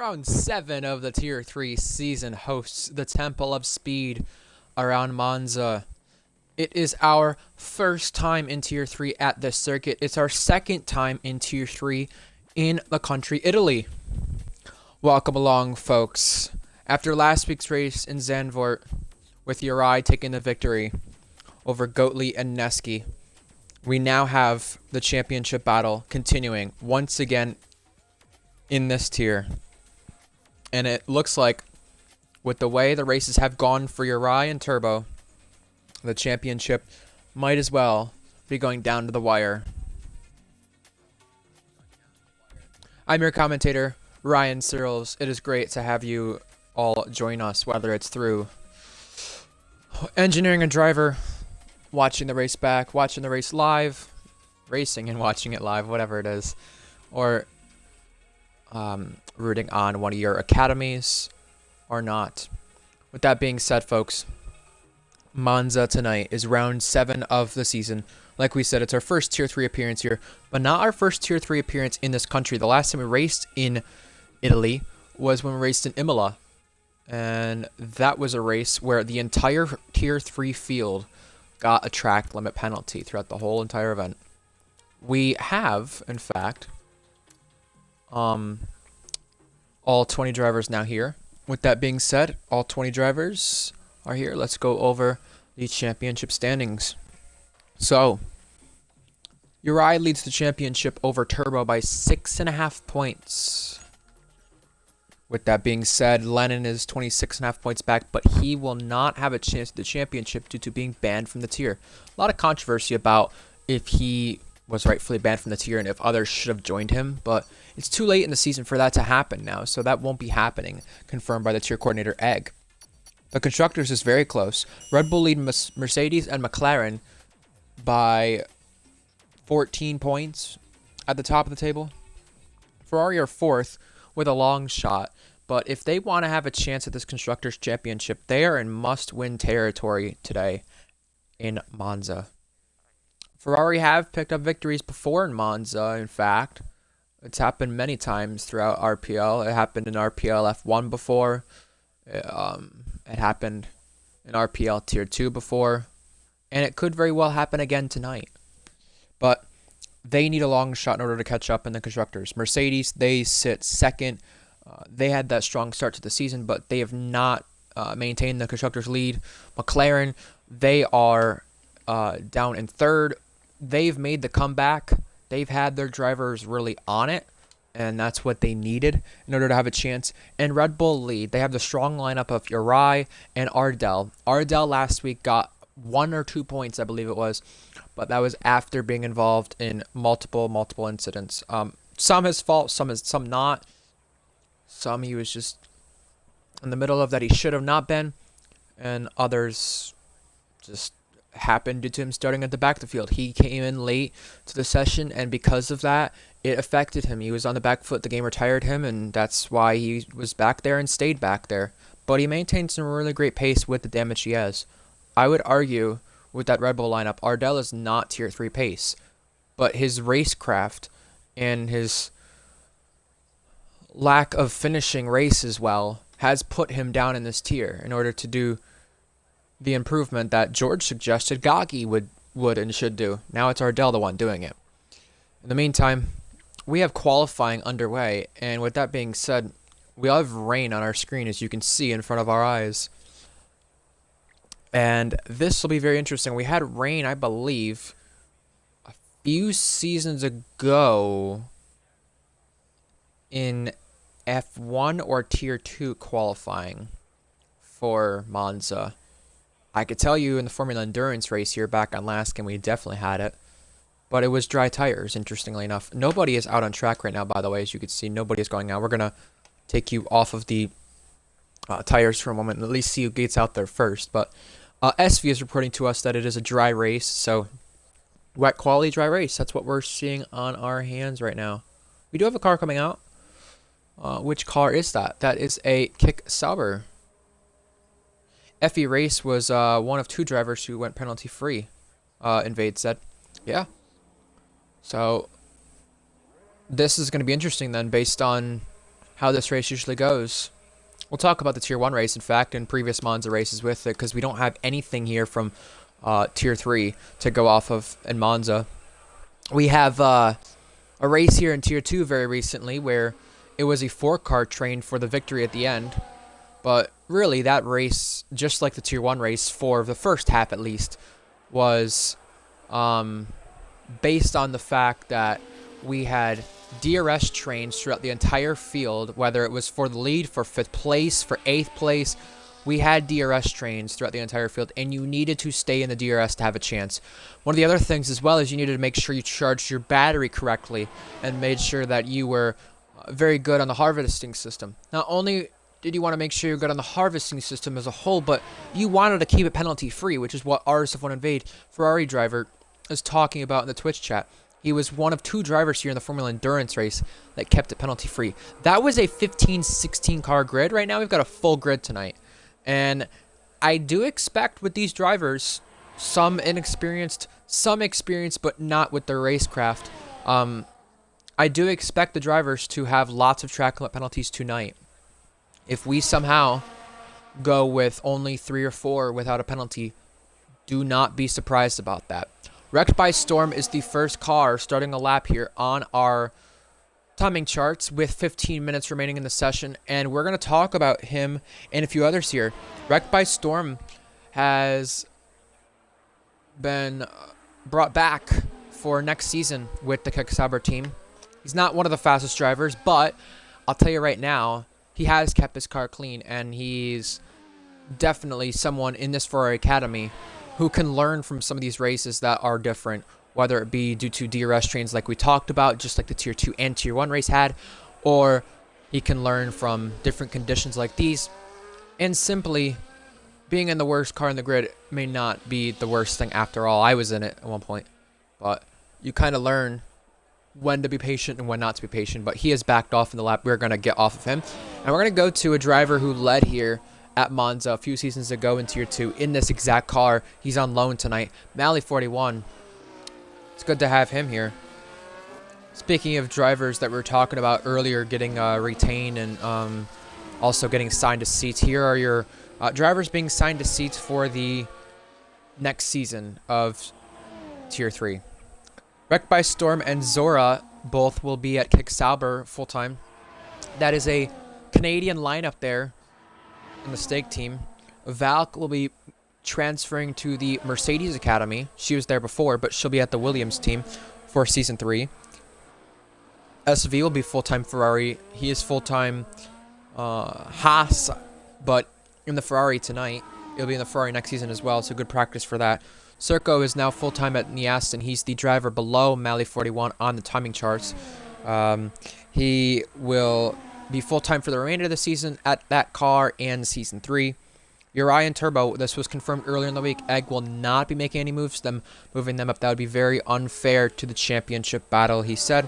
Round 7 of the Tier 3 season hosts the Temple of Speed around Monza. It is our first time in Tier 3 at this circuit. It's our second time in Tier 3 in the country Italy. Welcome along, folks. After last week's race in Zandvoort, with Uri taking the victory over Goatley and Neski, we now have the championship battle continuing once again in this tier. And it looks like, with the way the races have gone for Uri and Turbo, the championship might as well be going down to the wire. I'm your commentator, Ryan Searles. It is great to have you all join us, whether it's through engineering a driver, watching the race back, watching the race live, racing and watching it live, whatever it is, or rooting on one of your academies or not. With that being said, folks, Monza tonight is round 7 of the season. Like we said, it's our first Tier 3 appearance here, but not our first Tier 3 appearance in this country. The last time we raced in Italy was when we raced in Imola, and that was a race where the entire Tier 3 field got a track limit penalty throughout the whole entire event. We have, in fact, all 20 drivers now here. With that being said, all 20 drivers are here. Let's go over the championship standings. So, Uri leads the championship over Turbo by 6.5 points. With that being said, Lennon is 26.5 points back, but he will not have a chance at the championship due to being banned from the tier. A lot of controversy about if he was rightfully banned from the tier and if others should have joined him, but it's too late in the season for that to happen now, so that won't be happening, confirmed by the tier coordinator Egg. The constructors is very close. Red Bull lead Mercedes and McLaren by 14 points at the top of the table. Ferrari are 4th with a long shot, but if they want to have a chance at this Constructors' Championship, they are in must-win territory today in Monza. Ferrari have picked up victories before in Monza, in fact. It's happened many times throughout RPL. It happened in RPL F1 before. It happened in RPL Tier 2 before. And it could very well happen again tonight. But they need a long shot in order to catch up in the Constructors. Mercedes, they sit second. They had that strong start to the season, but they have not maintained the Constructors' lead. McLaren, they are down in 3rd. They've made the comeback. They've had their drivers really on it, and that's what they needed in order to have a chance. And Red Bull lead. They have the strong lineup of Uri and Ardell. Ardell last week got 1 or 2 points, I believe it was, but that was after being involved in multiple incidents. Some his fault, some not. Some he was just in the middle of that he should have not been, and others just happened due to him starting at the back of the field. He came in late to the session, and because of that, it affected him. He was on the back foot. The game retired him, and that's why he was back there and stayed back there. But he maintained some really great pace with the damage he has. I would argue with that Red Bull lineup, Ardell is not Tier 3 pace, but his racecraft and his lack of finishing races well has put him down in this tier in order to do the improvement that George suggested Gaggi would and should do. Now it's Ardell the one doing it. In the meantime, we have qualifying underway, and with that being said, we have rain on our screen, as you can see in front of our eyes. And this will be very interesting. We had rain, I believe, a few seasons ago in F1 or Tier 2 qualifying for Monza. I could tell you in the Formula Endurance race here back on last game, we definitely had it. But it was dry tires, interestingly enough. Nobody is out on track right now, by the way. As you can see, nobody is going out. We're going to take you off of the tires for a moment and at least see who gets out there first. But SV is reporting to us that it is a dry race. So, wet quality dry race. That's what we're seeing on our hands right now. We do have a car coming out. Which car is that? That is a Kick Sauber. Effie Race was one of 2 drivers who went penalty free, Invade said. Yeah. So, this is going to be interesting then, based on how this race usually goes. We'll talk about the Tier 1 race, in fact, and previous Monza races with it, because we don't have anything here from Tier 3 to go off of in Monza. We have a race here in Tier 2 very recently where it was a 4-car train for the victory at the end. But really, that race, just like the Tier 1 race, for the first half at least, was based on the fact that we had DRS trains throughout the entire field, whether it was for the lead, for 5th place, for 8th place. We had DRS trains throughout the entire field, and you needed to stay in the DRS to have a chance. One of the other things as well is you needed to make sure you charged your battery correctly and made sure that you were very good on the harvesting system. Not only did you want to make sure you're good on the harvesting system as a whole, but you wanted to keep it penalty-free, which is what RSF1 Invade, Ferrari driver, is talking about in the Twitch chat. He was one of 2 drivers here in the Formula Endurance race that kept it penalty-free. That was a 15-16 car grid. Right now we've got a full grid tonight. And I do expect with these drivers, some inexperienced, some experienced, but not with their racecraft. I do expect the drivers to have lots of track limit penalties tonight. If we somehow go with only 3 or 4 without a penalty, do not be surprised about that. Wrecked by Storm is the first car starting a lap here on our timing charts with 15 minutes remaining in the session, and we're going to talk about him and a few others here. Wrecked by Storm has been brought back for next season with the Sauber team. He's not one of the fastest drivers, but I'll tell you right now, he has kept his car clean, and he's definitely someone in this Ferrari Academy who can learn from some of these races that are different, whether it be due to DRS trains like we talked about, just like the Tier 2 and Tier 1 race had, or he can learn from different conditions like these. And simply, being in the worst car in the grid may not be the worst thing after all. I was in it at one point, but you kind of learn when to be patient and when not to be patient. But he has backed off in the lap. We're going to get off of him, and we're going to go to a driver who led here at Monza a few seasons ago in Tier 2 in this exact car. He's on loan tonight. Mally41. It's good to have him here. Speaking of drivers that we were talking about earlier getting retained and also getting signed to seats, here are your drivers being signed to seats for the next season of Tier 3. Wrecked by Storm and Zora both will be at Sauber full-time. That is a Canadian lineup there in the stake team. Valk will be transferring to the Mercedes Academy. She was there before, but she'll be at the Williams team for Season 3. SV will be full-time Ferrari. He is full-time Haas, but in the Ferrari tonight. He'll be in the Ferrari next season as well, so good practice for that. Serco is now full-time at Niast, and he's the driver below Mally41 on the timing charts. He will be full-time for the remainder of the season at that car and Season 3. Uri and Turbo, this was confirmed earlier in the week. Egg will not be making any moves, moving them up. That would be very unfair to the championship battle, he said.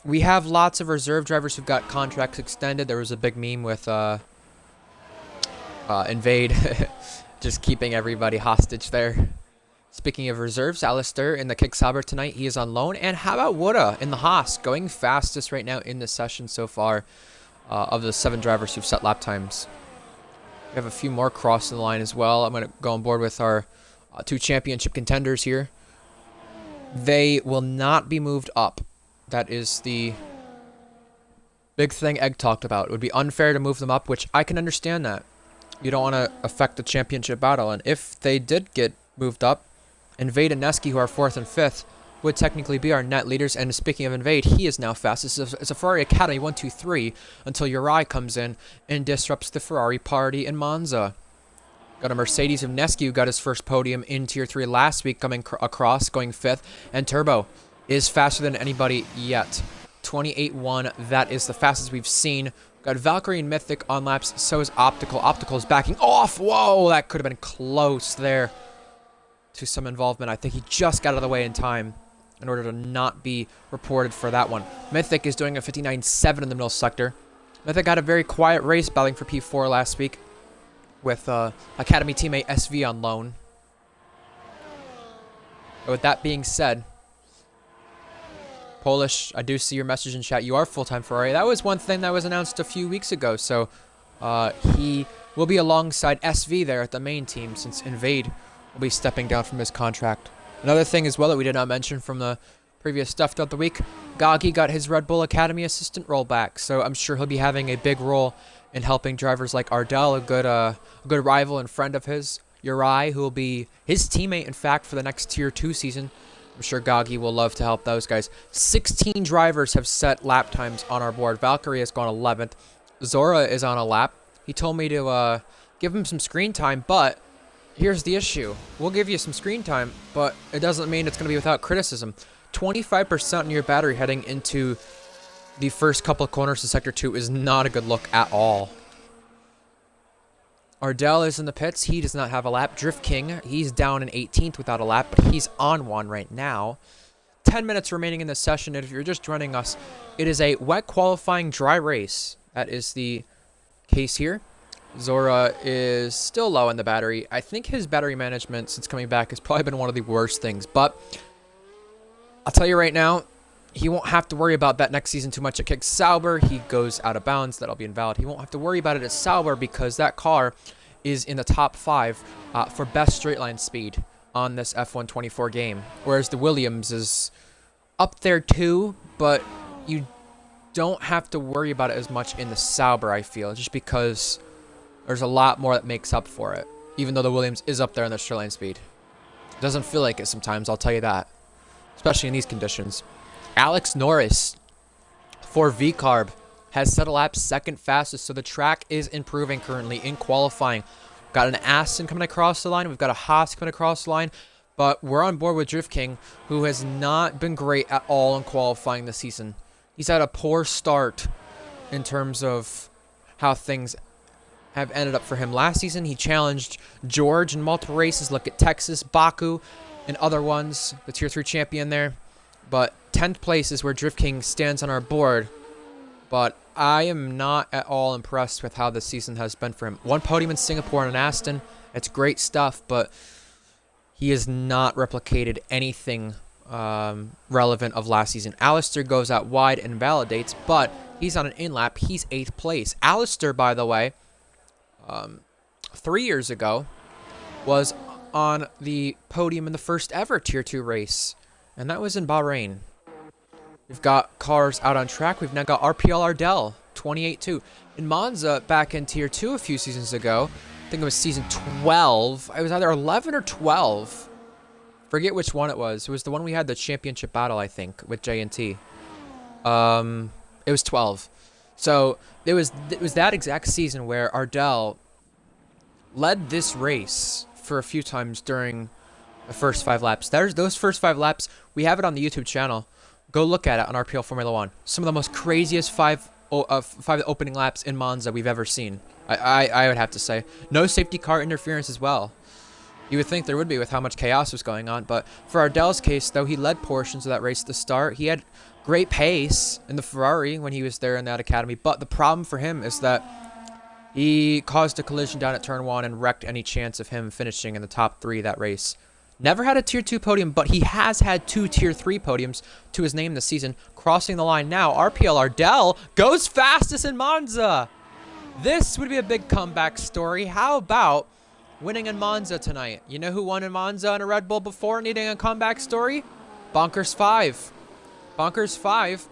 We have lots of reserve drivers who've got contracts extended. There was a big meme with Invade just keeping everybody hostage there. Speaking of reserves, Alistair in the Sauber tonight, he is on loan. And how about Woda in the Haas, going fastest right now in the session so far of the 7 drivers who've set lap times. We have a few more crossing the line as well. I'm going to go on board with our 2 championship contenders here. They will not be moved up. That is the big thing Egg talked about. It would be unfair to move them up, which I can understand that. You don't want to affect the championship battle. And if they did get moved up, Invade and Neski, who are 4th and 5th, would technically be our net leaders. And speaking of Invade, he is now fastest. It's a Ferrari Academy 1, 2, 3 until Uri comes in and disrupts the Ferrari party in Monza. Got a Mercedes of Neski, who got his first podium in Tier 3 last week, coming across, going 5th. And Turbo is faster than anybody yet. 28.1, that is the fastest we've seen. Got Valkyrie and Mythic on laps, so is Optical. Optical is backing off. Whoa, that could have been close there to some involvement. I think he just got out of the way in time in order to not be reported for that one. Mythic is doing a 59.7 in the middle sector. Mythic had a very quiet race battling for P4 last week with Academy teammate SV on loan. But with that being said, Polish, I do see your message in chat. You are full-time Ferrari. That was one thing that was announced a few weeks ago. So he will be alongside SV there at the main team, since Invade will be stepping down from his contract. Another thing as well that we did not mention from the previous stuff throughout the week, Gagi got his Red Bull Academy assistant role back. So I'm sure he'll be having a big role in helping drivers like Ardell, a good rival and friend of his. Uri, who will be his teammate, in fact, for the next Tier 2 season. I'm sure Gagi will love to help those guys. 16 drivers have set lap times on our board. Valkyrie has gone 11th. Zora is on a lap. He told me to give him some screen time, but here's the issue. We'll give you some screen time, but it doesn't mean it's going to be without criticism. 25% on your battery heading into the first couple of corners of Sector 2 is not a good look at all. Ardell is in the pits. He does not have a lap. Drift King, he's down in 18th without a lap, but he's on one right now. 10 minutes remaining in this session, and if you're just joining us, it is a wet qualifying dry race. That is the case here. Zora is still low on the battery. I think his battery management since coming back has probably been one of the worst things, but I'll tell you right now, he won't have to worry about that next season too much. At Kick Sauber, he goes out of bounds. That'll be invalid. He won't have to worry about it at Sauber because that car is in the top 5 for best straight line speed on this F124 game. Whereas the Williams is up there too, but you don't have to worry about it as much in the Sauber, I feel, just because there's a lot more that makes up for it. Even though the Williams is up there in the straight line speed. It doesn't feel like it sometimes, I'll tell you that. Especially in these conditions. Alex Norris for VCarb has set a lap second fastest, so the track is improving currently in qualifying. We've got an Aston coming across the line. We've got a Haas coming across the line. But we're on board with Drift King, who has not been great at all in qualifying this season. He's had a poor start in terms of how things have ended up for him. Last season, he challenged George in multiple races. Look at Texas, Baku, and other ones. The Tier 3 champion there. But 10th place is where Drift King stands on our board. But I am not at all impressed with how this season has been for him. One podium in Singapore and an Aston. It's great stuff, but he has not replicated anything relevant of last season. Alistair goes out wide and validates, but he's on an in-lap. He's 8th place. Alistair, by the way, 3 years ago, was on the podium in the first ever Tier 2 race. And that was in Bahrain. We've got cars out on track. We've now got RPL Ardell, 28-2. In Monza, back in Tier 2 a few seasons ago, I think it was season 12. I was either 11 or 12. Forget which one it was. It was the one we had the championship battle, I think, with J&T. It was 12. So it was that exact season where Ardell led this race for a few times during the first 5 laps. Those first 5 laps, we have it on the YouTube channel. Go look at it on RPL Formula 1. Some of the most craziest 5 opening laps in Monza we've ever seen. I would have to say. No safety car interference as well. You would think there would be with how much chaos was going on. But for Ardell's case, though, he led portions of that race at the start. He had great pace in the Ferrari when he was there in that academy. But the problem for him is that he caused a collision down at turn 1 and wrecked any chance of him finishing in the top 3 that race. Never had a Tier 2 podium, but he has had 2 Tier 3 podiums to his name this season. Crossing the line now, RPL Ardell goes fastest in Monza. This would be a big comeback story. How about winning in Monza tonight? You know who won in Monza in a Red Bull before needing a comeback story? Bonkers 5. Bonkers 5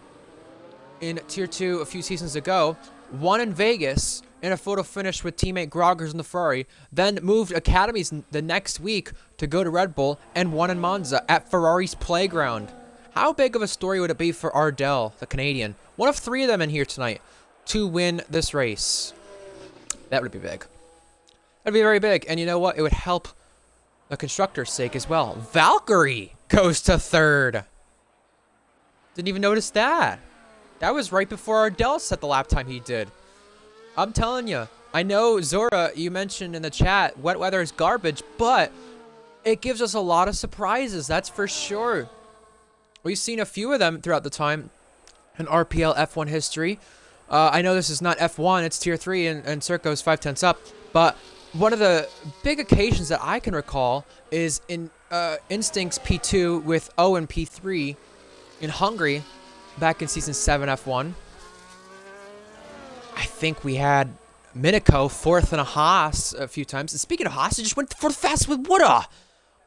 in Tier 2 a few seasons ago. Won in Vegas in a photo finish with teammate Groggers in the Ferrari, then moved academies the next week to go to Red Bull and won in Monza at Ferrari's playground. How big of a story would it be for Ardell, the Canadian, one of 3 of them in here tonight, to win this race? That would be big. That'd be very big, and you know what? It would help the constructor's sake as well. Valkyrie goes to 3rd. Didn't even notice that. That was right before Ardell set the lap time he did. I'm telling you, I know, Zora, you mentioned in the chat, wet weather is garbage, but it gives us a lot of surprises, that's for sure. We've seen a few of them throughout the time in RPL F1 history. I know this is not F1, it's Tier 3 and Circo's 5/10 up, but one of the big occasions that I can recall is in Instinct's P2 with Owen P3 in Hungary. back in Season 7 F1. I think we had Minico fourth in a Haas a few times. And speaking of Haas, it just went fourth fast with Woodha.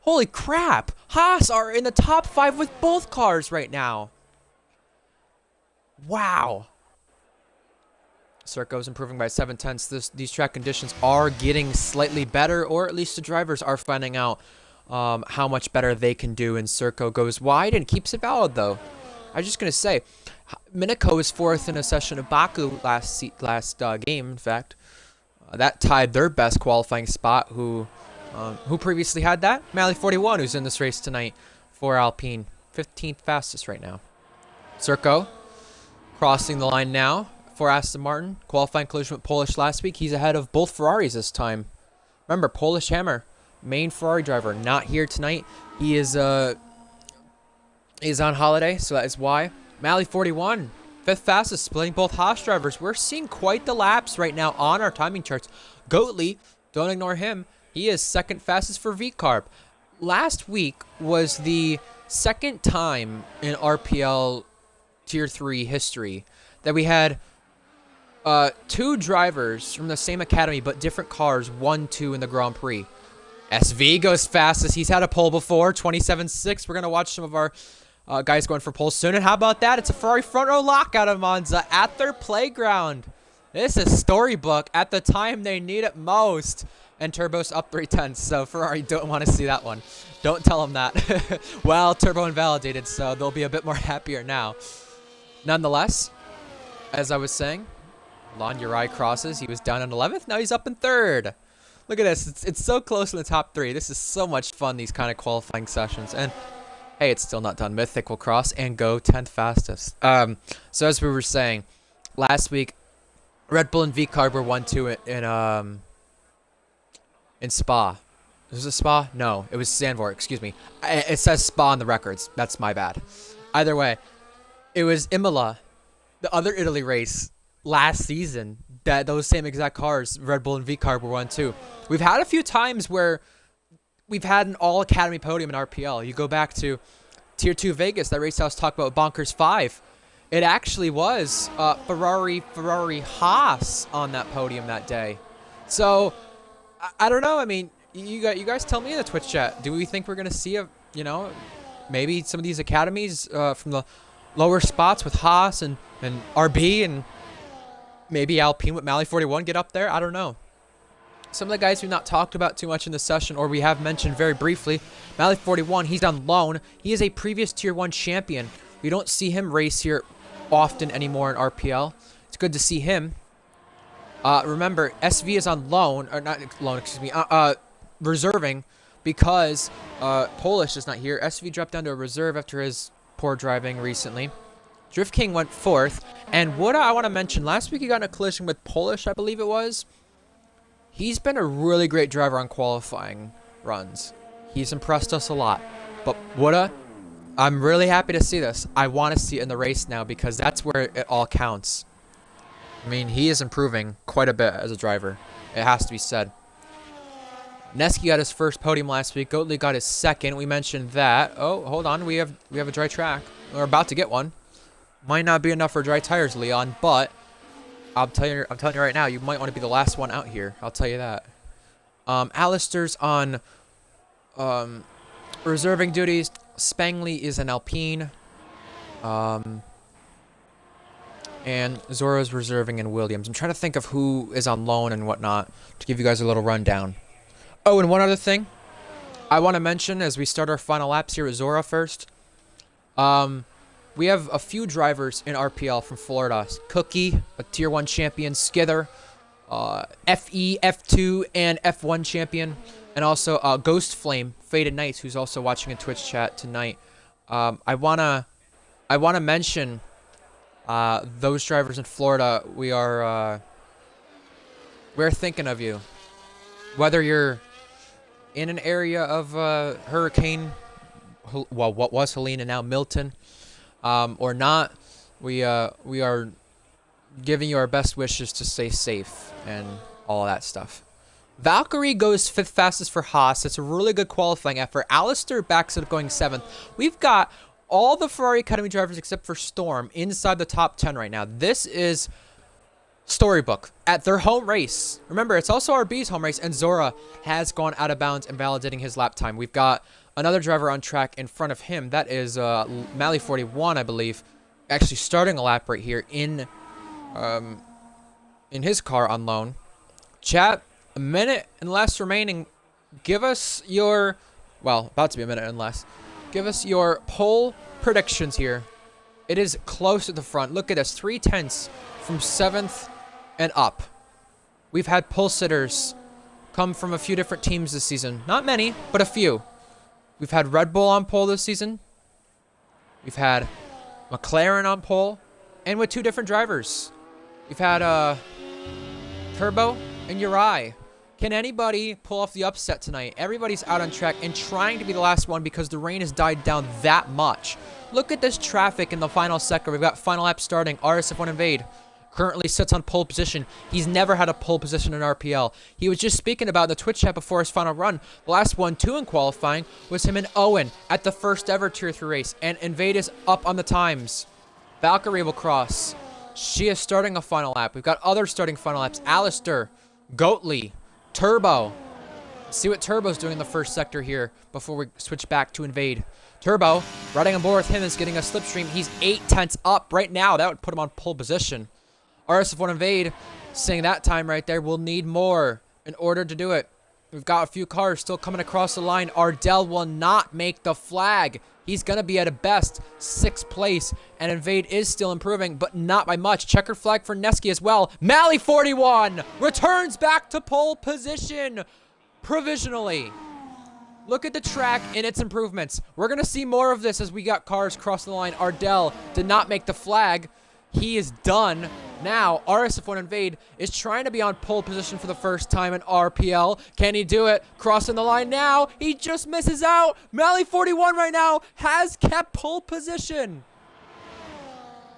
Holy crap. Haas are in the top 5 with both cars right now. Wow. Serco's improving by 7/10. These track conditions are getting slightly better, or at least the drivers are finding out how much better they can do. And Serco goes wide and keeps it valid, though. I was just going to say, Minico is fourth in a session of Baku last game, in fact. That tied their best qualifying spot. Who previously had that? Mally 41, who's in this race tonight for Alpine. 15th fastest right now. Serco crossing the line now for Aston Martin. Qualifying collision with Polish last week. He's ahead of both Ferraris this time. Remember, Polish Hammer, main Ferrari driver, not here tonight. He is on holiday, so that is why. Mally 41, 5th fastest, splitting both Haas drivers. We're seeing quite the laps right now on our timing charts. Goatley, don't ignore him. He is 2nd fastest for VCarb. Last week was the 2nd time in RPL Tier 3 history that we had 2 drivers from the same academy but different cars 1-2 in the Grand Prix. SV goes fastest. He's had a pole before, 27.6. We're going to watch some of our guys going for poles soon. And how about that? It's a Ferrari front row lockout of Monza at their playground. This is storybook at the time they need it most. And Turbo's up 3/10, so Ferrari don't want to see that one. Don't tell them that. Well, Turbo invalidated, so they'll be a bit more happier now. Nonetheless, as I was saying, Lon Uri crosses. He was down in 11th. Now he's up in 3rd. Look at this. It's so close in the top 3. This is so much fun, these kind of qualifying sessions. And, hey, it's still not done. Mythic will cross and go 10th fastest. So as we were saying, last week, Red Bull and VCarb were 1-2 in Spa. Was it Spa? No, it was Zandvoort. Excuse me. It says Spa on the records. That's my bad. Either way, it was Imola, the other Italy race last season, that those same exact cars, Red Bull and VCarb, were 1-2. We've had a few times where we've had an all-academy podium in RPL. You go back to Tier 2 Vegas, that race I was talking about, Bonkers 5. It actually was Ferrari Haas on that podium that day. So, I don't know. I mean, you guys tell me in the Twitch chat. Do we think we're going to see maybe some of these academies from the lower spots with Haas and RB and maybe Alpine with Mally 41 get up there? I don't know. Some of the guys we've not talked about too much in this session, or we have mentioned very briefly, Mally 41, he's on loan. He is a previous Tier 1 champion. We don't see him race here often anymore in RPL. It's good to see him. Remember, SV is on loan, or not loan, excuse me, reserving, because Polish is not here. SV dropped down to a reserve after his poor driving recently. Drift King went 4th, and what I want to mention, last week he got in a collision with Polish, I believe it was. He's been a really great driver on qualifying runs. He's impressed us a lot. But I'm really happy to see this. I want to see it in the race now, because that's where it all counts. I mean, he is improving quite a bit as a driver. It has to be said. Neski got his first podium last week. Goatley got his 2nd. We mentioned that. Oh, hold on. We have a dry track. We're about to get one. Might not be enough for dry tires, Leon, but I'm telling you right now, you might want to be the last one out here. I'll tell you that. Alistair's on reserving duties. Spangley is an Alpine. And Zora's reserving in Williams. I'm trying to think of who is on loan and whatnot to give you guys a little rundown. Oh, and one other thing I want to mention as we start our final laps here with Zora first. We have a few drivers in RPL from Florida. Cookie, a Tier 1 champion. Skither, FE, F2, and F1 champion. And also Ghost Flame, Faded Knights, who's also watching in Twitch chat tonight. I wanna mention those drivers in Florida. We're thinking of you. Whether you're in an area of Hurricane, well, what was Helene and now Milton, or not, we are giving you our best wishes to stay safe and all that stuff. Valkyrie goes 5th fastest for Haas. It's a really good qualifying effort. Alistair backs it up going 7th. We've got all the Ferrari Academy drivers except for Storm inside the top 10 right now. This is storybook at their home race. Remember, it's also RB's home race, and Zora has gone out of bounds and validating his lap time. We've got another driver on track in front of him. That is Mally 41, I believe, actually starting a lap right here in his car on loan. Chat, a minute and less remaining. Give us your, well, about to be a minute and less. Give us your pole predictions here. It is close at the front. Look at this, 3/10 from 7th and up. We've had pole sitters come from a few different teams this season. Not many, but a few. We've had Red Bull on pole this season. We've had McLaren on pole, and with 2 different drivers. We've had Turbo and Uri. Can anybody pull off the upset tonight? Everybody's out on track and trying to be the last one because the rain has died down that much. Look at this traffic in the final sector. We've got final lap starting. RSF1 Invade currently sits on pole position. He's never had a pole position in RPL. He was just speaking about in the Twitch chat before his final run. The last 1-2 in qualifying was him and Owen at the first ever Tier 3 race. And Invade is up on the times. Valkyrie will cross. She is starting a final lap. We've got others starting final laps. Alistair, Goatley, Turbo. Let's see what Turbo's doing in the first sector here before we switch back to Invade. Turbo, riding on board with him, is getting a slipstream. He's 8/10 up right now. That would put him on pole position. RSF1 Invade saying that time right there, we'll need more in order to do it. We've got a few cars still coming across the line. Ardell will not make the flag. He's going to be at a best 6th place, and Invade is still improving, but not by much. Checker flag for Neski as well. Mally 41 returns back to pole position provisionally. Look at the track and its improvements. We're going to see more of this as we got cars crossing the line. Ardell did not make the flag. He is done. Now, RSF1 Invade is trying to be on pole position for the first time in RPL. Can he do it? Crossing the line now. He just misses out. Mally 41 right now has kept pole position.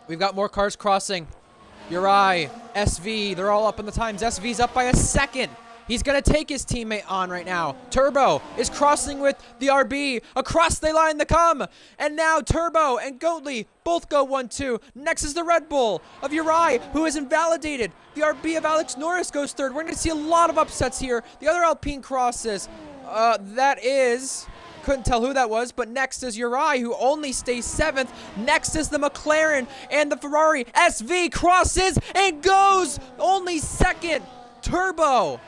We've got more cars crossing. Uri, SV, they're all up in the times. SV's up by a second. He's going to take his teammate on right now. Turbo is crossing with the RB. Across the line to come. And now Turbo and Goatley both go 1-2. Next is the Red Bull of Uri, who is invalidated. The RB of Alex Norris goes 3rd. We're going to see a lot of upsets here. The other Alpine crosses. That is... Couldn't tell who that was, but next is Uri, who only stays 7th. Next is the McLaren and the Ferrari. SV crosses and goes only 2nd. Turbo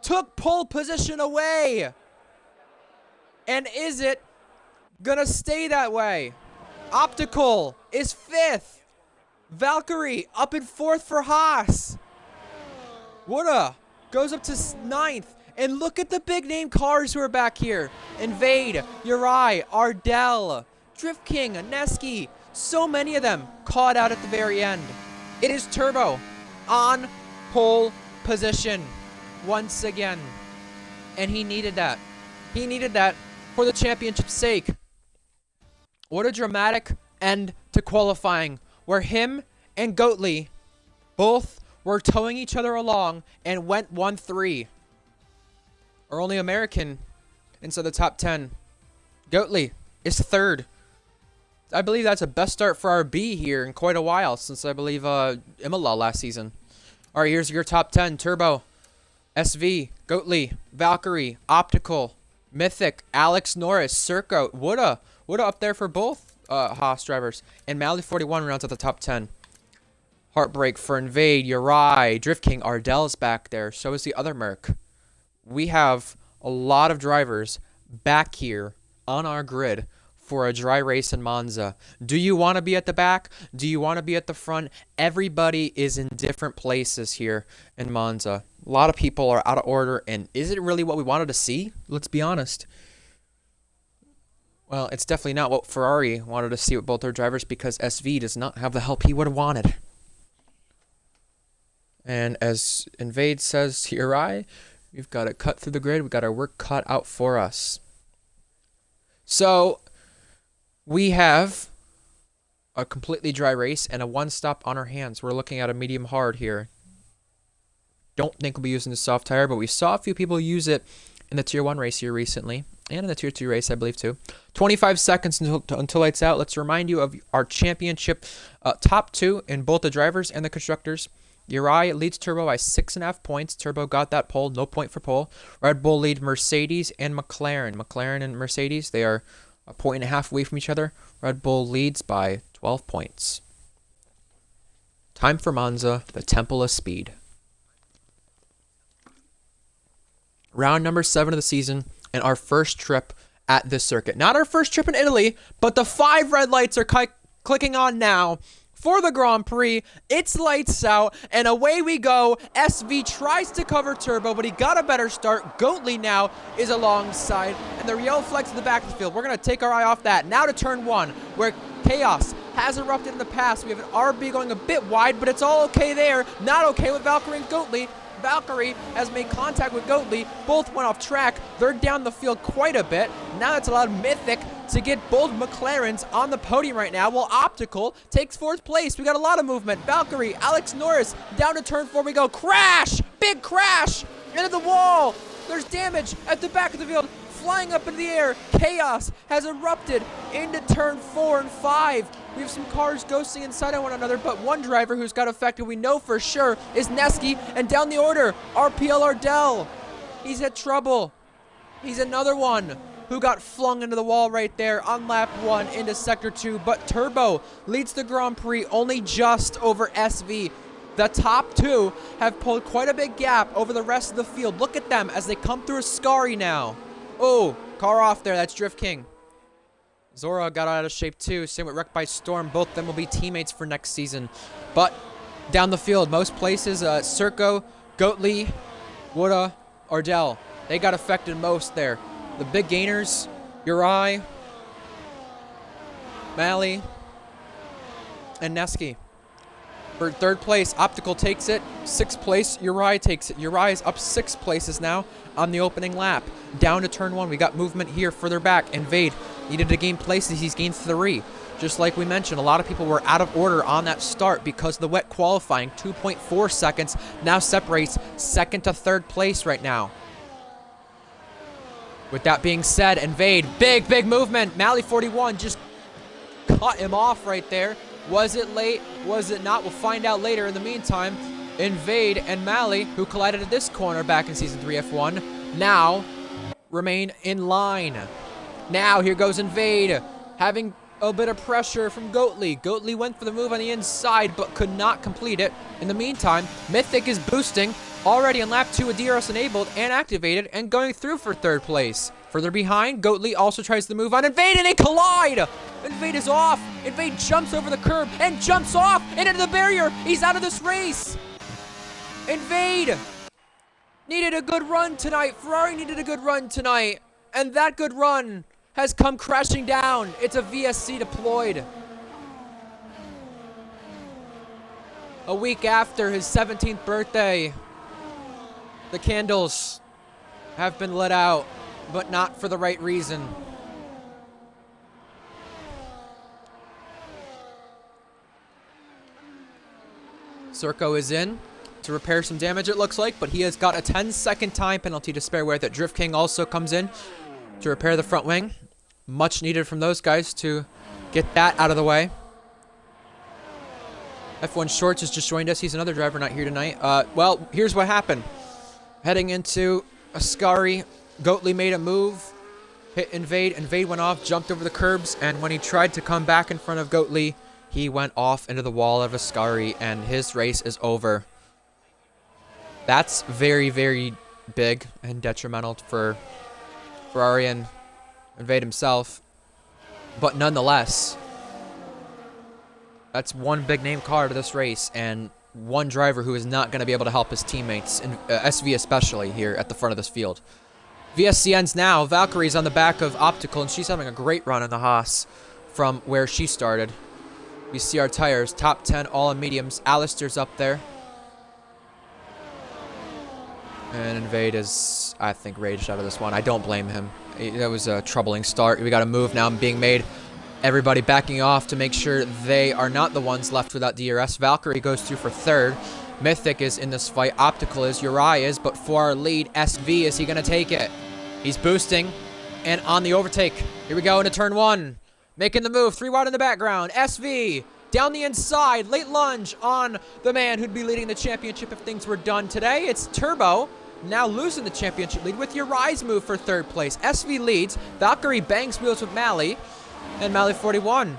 took pole position away. And is it gonna stay that way? Optical is 5th. Valkyrie up in 4th for Haas. Woda goes up to 9th. And look at the big name cars who are back here. Invade, Uri, Ardell, Drift King, Neski. So many of them caught out at the very end. It is Turbo on pole position once again. And he needed that. He needed that for the championship's sake. What a dramatic end to qualifying, where him and Goatley both were towing each other along and went 1-3. Our only American inside the top 10. Goatley is 3rd. I believe that's a best start for RB here in quite a while, since I believe Imola last season. All right, here's your top 10. Turbo, SV, Goatley, Valkyrie, Optical, Mythic, Alex Norris, Circo, Woda up there for both Haas drivers. And Mally 41 rounds at the top 10. Heartbreak for Invade, Uri, Drift King, Ardell's back there. So is the other Merc. We have a lot of drivers back here on our grid for a dry race in Monza. Do you want to be at the back? Do you want to be at the front? Everybody is in different places here in Monza. A lot of people are out of order, and is it really what we wanted to see? Let's be honest. Well, it's definitely not what Ferrari wanted to see with both their drivers, because SV does not have the help he would have wanted. And as Invade says to Uri, we've got it cut through the grid. We've got our work cut out for us. So we have a completely dry race and a one-stop on our hands. We're looking at a medium hard here. Don't think we'll be using the soft tire, but we saw a few people use it in the Tier 1 race here recently. And in the Tier 2 race, I believe, too. 25 seconds until lights out. Let's remind you of our championship top 2 in both the drivers and the constructors. Uri leads Turbo by 6.5 points. Turbo got that pole, no point for pole. Red Bull lead Mercedes and McLaren. McLaren and Mercedes, they are a 1.5 away from each other. Red Bull leads by 12 points. Time for Monza, the Temple of Speed. Round number 7 of the season, and our first trip at this circuit. Not our first trip in Italy, but the 5 red lights are clicking on now for the Grand Prix. It's lights out, and away we go. SV tries to cover Turbo, but he got a better start. Goatley now is alongside, and the yellow flags in the back of the field. We're going to take our eye off that. Now to turn 1, where chaos has erupted in the past. We have an RB going a bit wide, but it's all okay there. Not okay with Valkyrie and Goatley. Valkyrie has made contact with Goatley. Both went off track. They're down the field quite a bit. Now it's allowed Mythic to get both McLarens on the podium right now, while Optical takes 4th place. We got a lot of movement. Valkyrie, Alex Norris, down to turn 4 we go. Crash! Big crash! Into the wall! There's damage at the back of the field. Flying up into the air. Chaos has erupted into turn 4 and 5. We have some cars ghosting inside on one another, but one driver who's got affected, we know for sure, is Neski. And down the order, RPL Ardell. He's had trouble. He's another one who got flung into the wall right there on lap 1 into sector 2. But Turbo leads the Grand Prix only just over SV. The top 2 have pulled quite a big gap over the rest of the field. Look at them as they come through Ascari now. Oh, car off there. That's Drift King. Zora got out of shape too. Same with Wrecked by Storm. Both of them will be teammates for next season. But down the field, most places, Serco, Goatley, Woda, Ardell. They got affected most there. The big gainers, Uri, Mally, and Neski. For 3rd place, Optical takes it. 6th place, Uri takes it. Uri is up 6 places now on the opening lap. Down to turn 1. We got movement here further back. Invade needed to gain places. He's gained 3. Just like we mentioned, a lot of people were out of order on that start because of the wet qualifying. 2.4 seconds now separates 2nd to 3rd place right now. With that being said, Invade, big movement. Mally 41 just cut him off right there. Was it late? Was it not? We'll find out later. In the meantime, Invade and Mally, who collided at this corner back in Season 3 F1, now remain in line. Now here goes Invade, having a bit of pressure from Goatley. Goatley went for the move on the inside, but could not complete it. In the meantime, Mythic is boosting, already in lap 2 with DRS enabled and activated, and going through for 3rd place. Further behind, Goatley also tries to move on Invade, and they collide! Invade is off. Invade jumps over the curb and jumps off and into the barrier. He's out of this race. Invade needed a good run tonight. Ferrari needed a good run tonight. And that good run has come crashing down. It's a VSC deployed. A week after his 17th birthday, the candles have been lit out, but not for the right reason. Serco is in to repair some damage, it looks like, but he has got a 10-second time penalty to spare with it. Drift King also comes in to repair the front wing. Much needed from those guys to get that out of the way. F1 Shorts has just joined us. He's another driver not here tonight. Well, here's what happened. Heading into Ascari, Goatley made a move, hit Invade. Invade went off, jumped over the curbs, and when he tried to come back in front of Goatley, he went off into the wall of Ascari, and his race is over. That's very, very big and detrimental for Ferrari and Invade himself. But nonetheless, that's one big name car to this race, and one driver who is not going to be able to help his teammates, and SV especially, here at the front of this field. VSC ends now. Valkyrie's on the back of Optical, and she's having a great run in the Haas from where she started. We see our tires, top 10, all in mediums. Alistair's up there. And Invade is, I think, raged out of this one. I don't blame him. That was a troubling start. We got a move now being made. Everybody backing off to make sure they are not the ones left without DRS. Valkyrie goes through for 3rd. Mythic is in this fight. Optical is. Uri is. But for our lead, SV, is he going to take it? He's boosting. And on the overtake. Here we go into turn 1. Making the move. 3 wide in the background. SV down the inside. Late lunge on the man who'd be leading the championship if things were done today. It's Turbo. Now losing the championship lead with your rise move for 3rd place. SV leads. Valkyrie bangs wheels with Mally. And Mally 41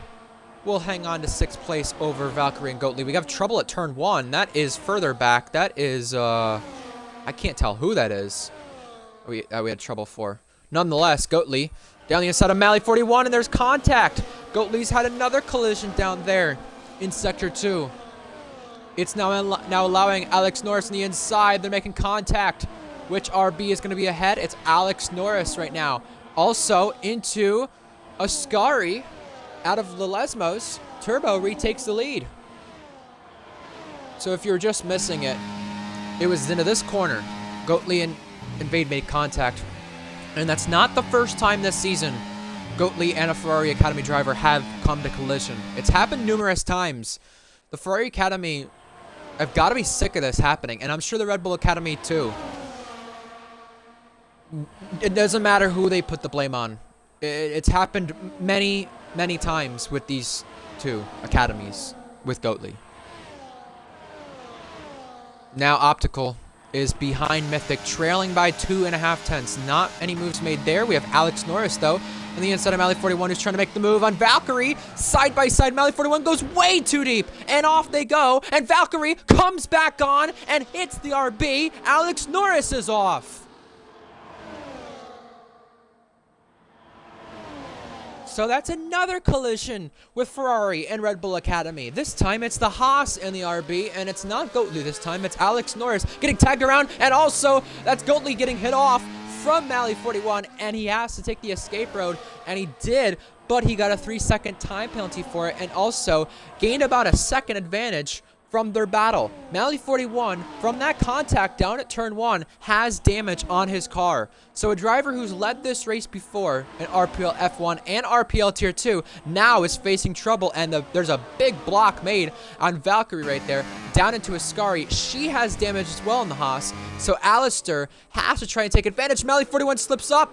will hang on to 6th place over Valkyrie and Goatly. We have trouble at turn 1. That is further back. That is, I can't tell who that is. We had trouble for. Nonetheless, Goatly down the inside of Mally 41, and there's contact. Goatly's had another collision down there in Sector 2. It's now allowing Alex Norris on the inside. They're making contact. Which RB is going to be ahead? It's Alex Norris right now. Also into Ascari out of the Lesmos. Turbo retakes the lead. So if you're just missing it, it was into this corner. Goatly and Vade made contact. And that's not the first time this season Goatly and a Ferrari Academy driver have come to collision. It's happened numerous times. The Ferrari Academy have got to be sick of this happening, and I'm sure the Red Bull Academy too. It doesn't matter who they put the blame on. It's happened many, many times with these 2 academies with Goatly. Now Optical is behind Mythic, trailing by 2.5 tenths. Not any moves made there. We have Alex Norris, though, on the inside of Mally 41, who's trying to make the move on Valkyrie. Side by side, Mally 41 goes way too deep, and off they go, and Valkyrie comes back on and hits the RB. Alex Norris is off. So that's another collision with Ferrari and Red Bull Academy. This time it's the Haas and the RB, and it's not Goatly this time. It's Alex Norris getting tagged around, and also that's Goatly getting hit off from Mally 41, and he has to take the escape road, and he did, but he got a 3-second time penalty for it, and also gained about a second advantage from their battle. Mally 41, from that contact down at turn 1, has damage on his car. So a driver who's led this race before in RPL F1 and RPL Tier 2 now is facing trouble, and there's a big block made on Valkyrie right there, down into Ascari. She has damage as well in the Haas, so Alistair has to try and take advantage. Mally 41 slips up,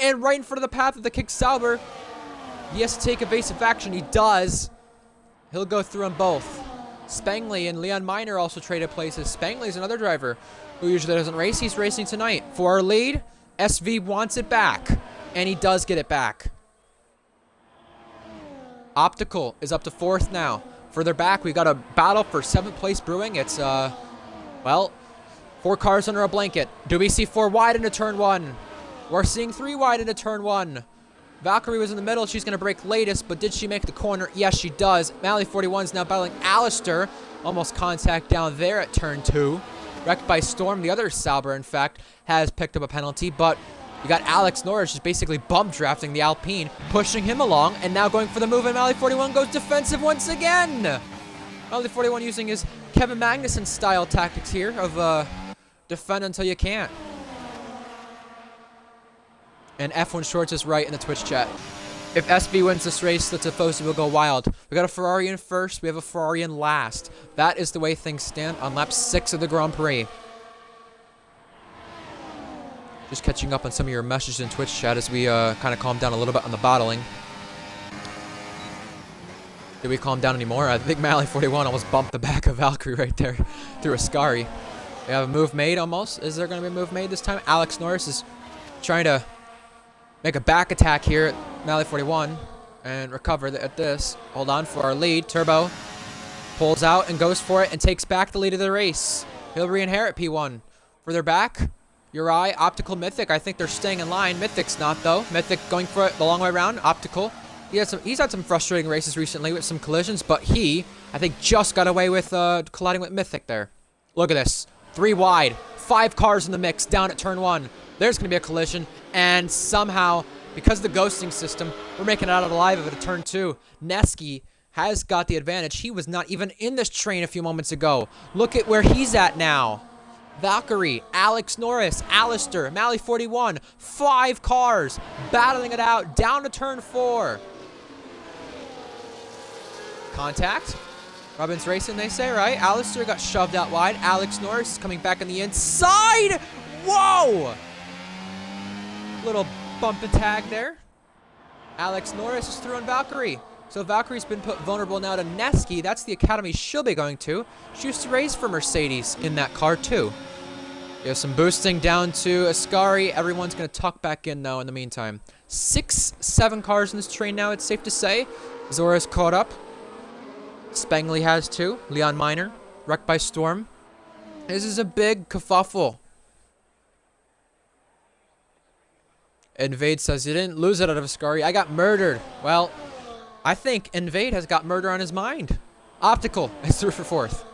and right in front of the path of the Kick Sauber. He has to take evasive action. He does. He'll go through them both. Spangley and Leon Miner also traded places. Spangley's another driver who usually doesn't race. He's racing tonight. For our lead, SV wants it back, and he does get it back. Optical is up to 4th now. Further back, we got a battle for 7th place brewing. It's, well, 4 cars under a blanket. Do we see 4 wide into turn 1? We're seeing 3 wide into turn 1. Valkyrie was in the middle. She's going to break latest, but did she make the corner? Yes, she does. Mally 41 is now battling Alistair. Almost contact down there at turn 2. Wrecked by Storm. The other Sauber, in fact, has picked up a penalty, but we got Alex Norris just basically bump drafting the Alpine, pushing him along, and now going for the move, and Mally 41 goes defensive once again. Mally 41 using his Kevin Magnussen style tactics here of defend until you can't. And F1 Shorts is right in the Twitch chat. If SB wins this race, the Tifosi will go wild. We got a Ferrari in first. We have a Ferrari in last. That is the way things stand on lap 6 of the Grand Prix. Just catching up on some of your messages in Twitch chat as we kind of calm down a little bit on the bottling. Did we calm down anymore? I think Mally 41 almost bumped the back of Valkyrie right there through Ascari. We have a move made almost. Is there going to be a move made this time? Alex Norris is trying to make a back attack here at Mally 41 and recover at this. Hold on for our lead. Turbo pulls out and goes for it and takes back the lead of the race. He'll re-inherit P1. Further back, Uri, Optical, Mythic. I think they're staying in line. Mythic's not, though. Mythic going for it the long way around. Optical. He's had some frustrating races recently with some collisions, but he, I think, just got away with colliding with Mythic there. Look at this. 3 wide. 5 cars in the mix down at turn 1. There's going to be a collision, and somehow, because of the ghosting system, we're making it out alive of it at turn 2. Neski has got the advantage. He was not even in this train a few moments ago. Look at where he's at now. Valkyrie, Alex Norris, Alistair, Mally 41, 5 cars battling it out down to turn 4. Contact. Robbins racing, they say, right? Alistair got shoved out wide. Alex Norris is coming back on the inside. Whoa! Little Bump the tag there. Alex Norris is through on Valkyrie. So Valkyrie's been put vulnerable now to Neski. That's the academy she'll be going to. She used to race for Mercedes in that car too. You have some boosting down to Ascari. Everyone's going to tuck back in though in the meantime. 6-7 cars in this train now, it's safe to say. Zora's caught up. Spangley has two. Leon Minor, wrecked by Storm. This is a big kerfuffle. Invade says, you didn't lose it out of Ascari. I got murdered. Well, I think Invade has got murder on his mind. Optical is through for fourth.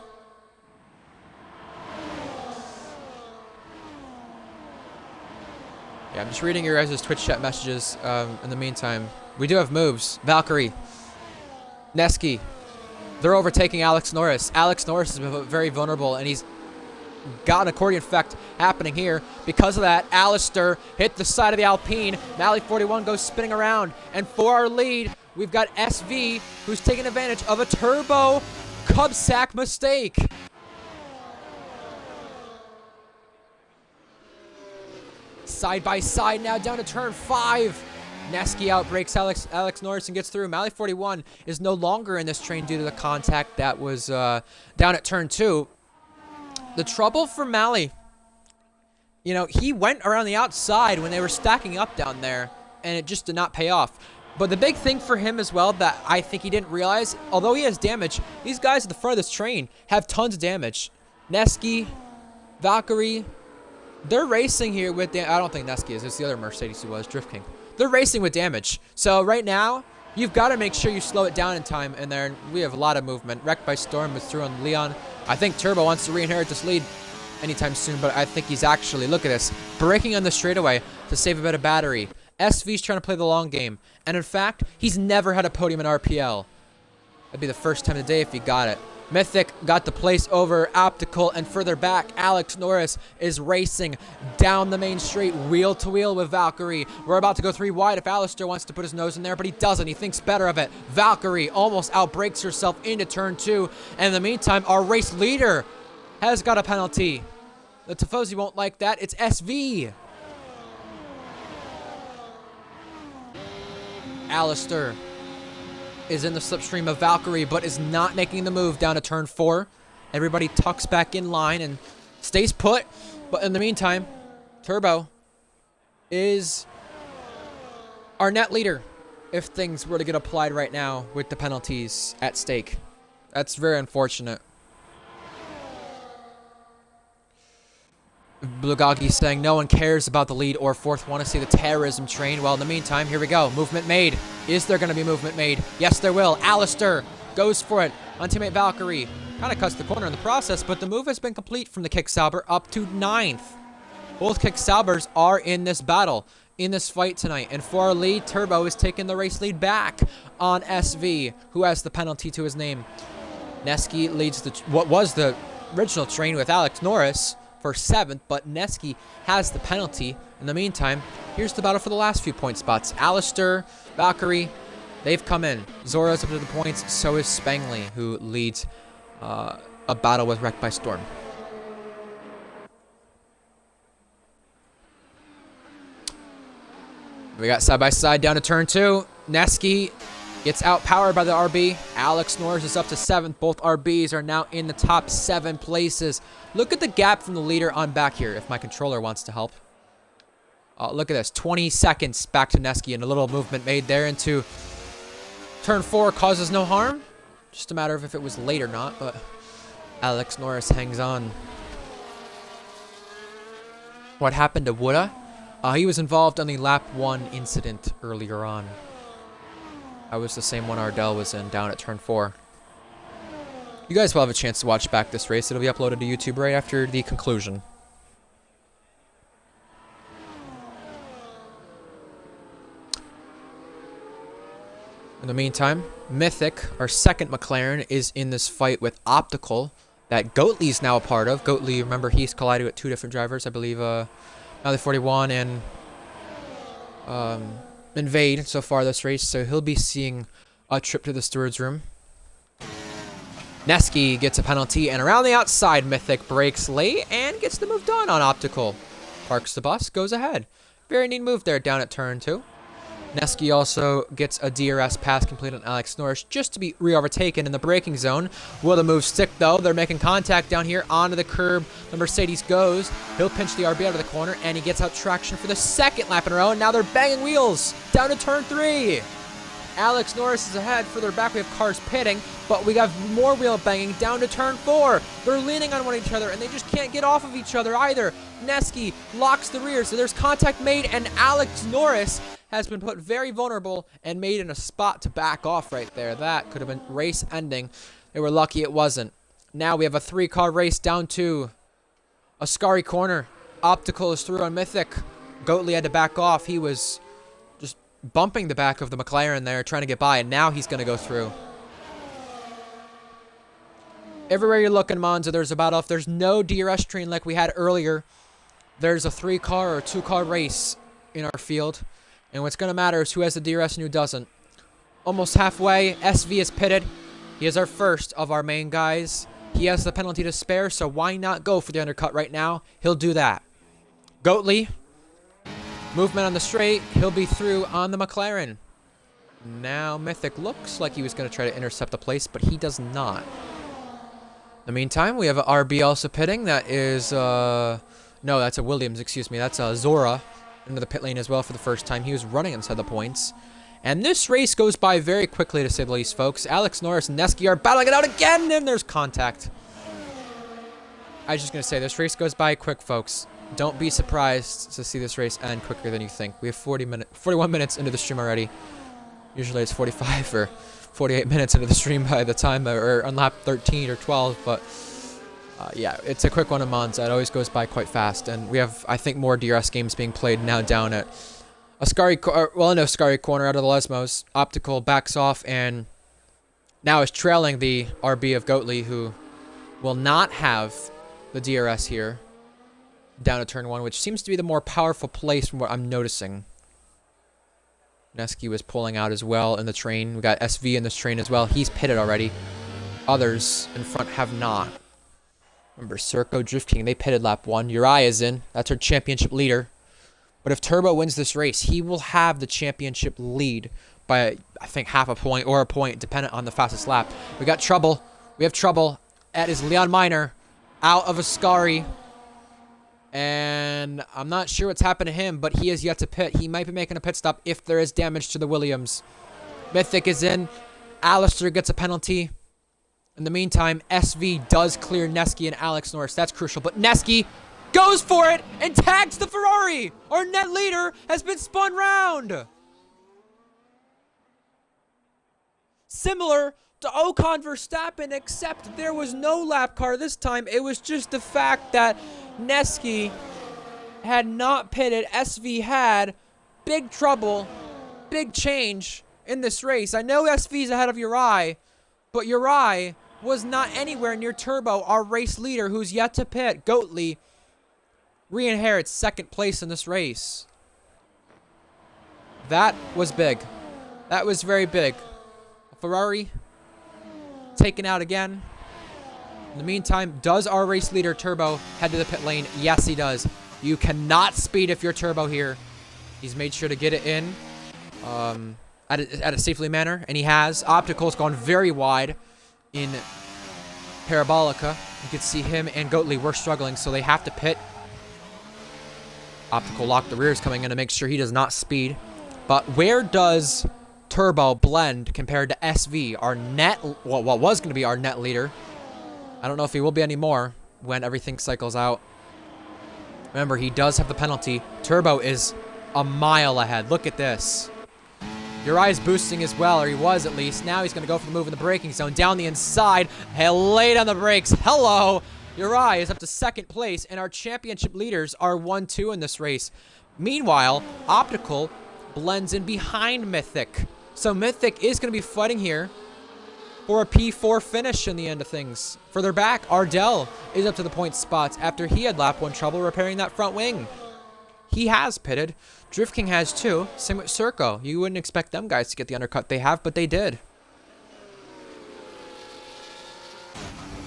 Yeah, I'm just reading your guys' Twitch chat messages in the meantime. We do have moves. Valkyrie. Neski. They're overtaking Alex Norris. Alex Norris has been very vulnerable, and he's got an accordion effect happening here. Because of that, Alistair hit the side of the Alpine. Mally 41 goes spinning around. And for our lead, we've got SV, who's taking advantage of a turbo Cub sack mistake. Side by side now down to turn 5. Neski outbreaks Alex Norris and gets through. Mally 41 is no longer in this train due to the contact that was down at turn 2. The trouble for Mally, you know, he went around the outside when they were stacking up down there, and it just did not pay off. But the big thing for him as well that I think he didn't realize, although he has damage, these guys at the front of this train have tons of damage. Neski, Valkyrie, they're racing here with I don't think Neski is. It's the other Mercedes who was, Drift King. They're racing with damage. So right now, you've got to make sure you slow it down in time in there. We have a lot of movement. Wrecked by Storm is through on Leon. I think Turbo wants to re-inherit this lead anytime soon, but I think he's actually, look at this, braking on the straightaway to save a bit of battery. SV's trying to play the long game. And in fact, he's never had a podium in RPL. That'd be the first time today if he got it. Mythic got the place over Optical, and further back, Alex Norris is racing down the main straight, wheel to wheel with Valkyrie. We're about to go 3 wide if Alistair wants to put his nose in there, but he doesn't. He thinks better of it. Valkyrie almost outbreaks herself into turn 2, and in the meantime, our race leader has got a penalty. The Tifosi won't like that. It's SV. Alistair is in the slipstream of Valkyrie, but is not making the move down to turn 4. Everybody tucks back in line and stays put. But in the meantime, Turbo is our net leader if things were to get applied right now with the penalties at stake. That's very unfortunate. Blugagi saying no one cares about the lead or fourth. Want to see the terrorism train. Well, in the meantime, here we go. Movement made. Is there going to be movement made? Yes, there will. Alistair goes for it on teammate Valkyrie. Kind of cuts the corner in the process, but the move has been complete from the Kicksauber up to 9th. Both Kicksaubers are in this battle, in this fight tonight. And for our lead, Turbo is taking the race lead back on SV, who has the penalty to his name. Neski leads what was the original train with Alex Norris for 7th, but Neski has the penalty. In the meantime, here's the battle for the last few point spots. Alistair, Valkyrie, they've come in. Zora's up to the points, so is Spangley, who leads a battle with Wrecked by Storm. We got side by side down to turn 2. Neski gets outpowered by the RB. Alex Norris is up to 7th. Both RBs are now in the top 7 places. Look at the gap from the leader on back here, if my controller wants to help. Look at this. 20 seconds back to Neski, and a little movement made there into turn 4 causes no harm. Just a matter of if it was late or not, but Alex Norris hangs on. What happened to Wooda? He was involved on the lap 1 incident earlier on. That was the same one Ardell was in down at turn 4. You guys will have a chance to watch back this race. It'll be uploaded to YouTube right after the conclusion. In the meantime, Mythic, our second McLaren, is in this fight with Optical that Goatley's now a part of. Goatley, remember, he's collided with 2 different drivers. I believe Mally 41 and Invade so far this race, so he'll be seeing a trip to the steward's room. Neski gets a penalty, and around the outside, Mythic breaks late and gets the move done on Optical. Parks the bus, goes ahead. Very neat move there down at turn 2. Neski also gets a DRS pass completed on Alex Norris just to be re-overtaken in the braking zone. Will the move stick, though? They're making contact down here onto the curb. The Mercedes goes. He'll pinch the RB out of the corner, and he gets out traction for the second lap in a row. And now they're banging wheels down to turn 3. Alex Norris is ahead. Further back, we have cars pitting, but we have more wheel banging down to turn 4. They're leaning on one another, and they just can't get off of each other either. Neski locks the rear, so there's contact made, and Alex Norris has been put very vulnerable and made in a spot to back off right there. That could have been race ending. They were lucky it wasn't. Now we have a 3-car race down to Ascari corner. Optical is through on Mythic. Goatley had to back off. He was just bumping the back of the McLaren there, trying to get by, and now he's going to go through. Everywhere you're looking, Monza, there's a battle. If there's no DRS train like we had earlier, there's a 3-car or 2-car race in our field. And what's going to matter is who has the DRS and who doesn't. Almost halfway, SV is pitted. He is our first of our main guys. He has the penalty to spare, so why not go for the undercut right now? He'll do that. Goatley, movement on the straight. He'll be through on the McLaren. Now Mythic looks like he was going to try to intercept the place, but he does not. In the meantime, we have an RB also pitting. That is, no, that's a Williams, excuse me. That's a Zora into the pit lane as well for the first time. He was running inside the points. And this race goes by very quickly, to say the least, folks. Alex Norris and Neski are battling it out again, and there's contact. I was just going to say, this race goes by quick, folks. Don't be surprised to see this race end quicker than you think. We have 41 minutes into the stream already. Usually it's 45 or 48 minutes into the stream by the time, or on lap 13 or 12, but yeah, it's a quick one in Monza. It always goes by quite fast, and we have, I think, more DRS games being played now down at Ascari corner out of the Lesmos. Optical backs off and now is trailing the RB of Goatley, who will not have the DRS here down to turn 1, which seems to be the more powerful place from what I'm noticing. Neski was pulling out as well in the train. We got SV in this train as well. He's pitted already. Others in front have not. Remember, Circo, Drift King, they pitted lap 1. Uriah is in. That's our championship leader. But if Turbo wins this race, he will have the championship lead by, I think, half a point or a point, dependent on the fastest lap. We got trouble. We have trouble. That is Leon Miner out of Ascari. And I'm not sure what's happened to him, but he is yet to pit. He might be making a pit stop if there is damage to the Williams. Mythic is in. Alistair gets a penalty. In the meantime, SV does clear Neski and Alex Norris. That's crucial. But Neski goes for it and tags the Ferrari. Our net leader has been spun round. Similar to Ocon Verstappen, except there was no lap car this time. It was just the fact that Neski had not pitted. SV had. Big trouble. Big change in this race. I know SV's ahead of Uri, but Uri was not anywhere near Turbo, our race leader, who's yet to pit. Goatley re-inherits second place in this race. That was big. That was very big. Ferrari taken out again. In the meantime, does our race leader Turbo head to the pit lane? Yes, he does. You cannot speed if you're Turbo here. He's made sure to get it in at a safely manner, and he has. Optical's gone very wide in Parabolica. You can see him and Goatley were struggling, so they have to pit. Optical lock the rears coming in to make sure he does not speed. But where does Turbo blend compared to SV, our net, well, what was going to be our net leader? I don't know if he will be anymore when everything cycles out. Remember, he does have the penalty. Turbo is a mile ahead. Look at this. Uriah's boosting as well, or he was at least. Now he's going to go for the move in the braking zone. Down the inside. He'll lay down the brakes. Hello. Uriah is up to second place, and our championship leaders are 1-2 in this race. Meanwhile, Optical blends in behind Mythic. So Mythic is going to be fighting here for a P4 finish in the end of things. Further back, Ardell is up to the point spots after he had lap 1 trouble repairing that front wing. He has pitted. Drift King has too. Same with Circo. You wouldn't expect them guys to get the undercut they have, but they did.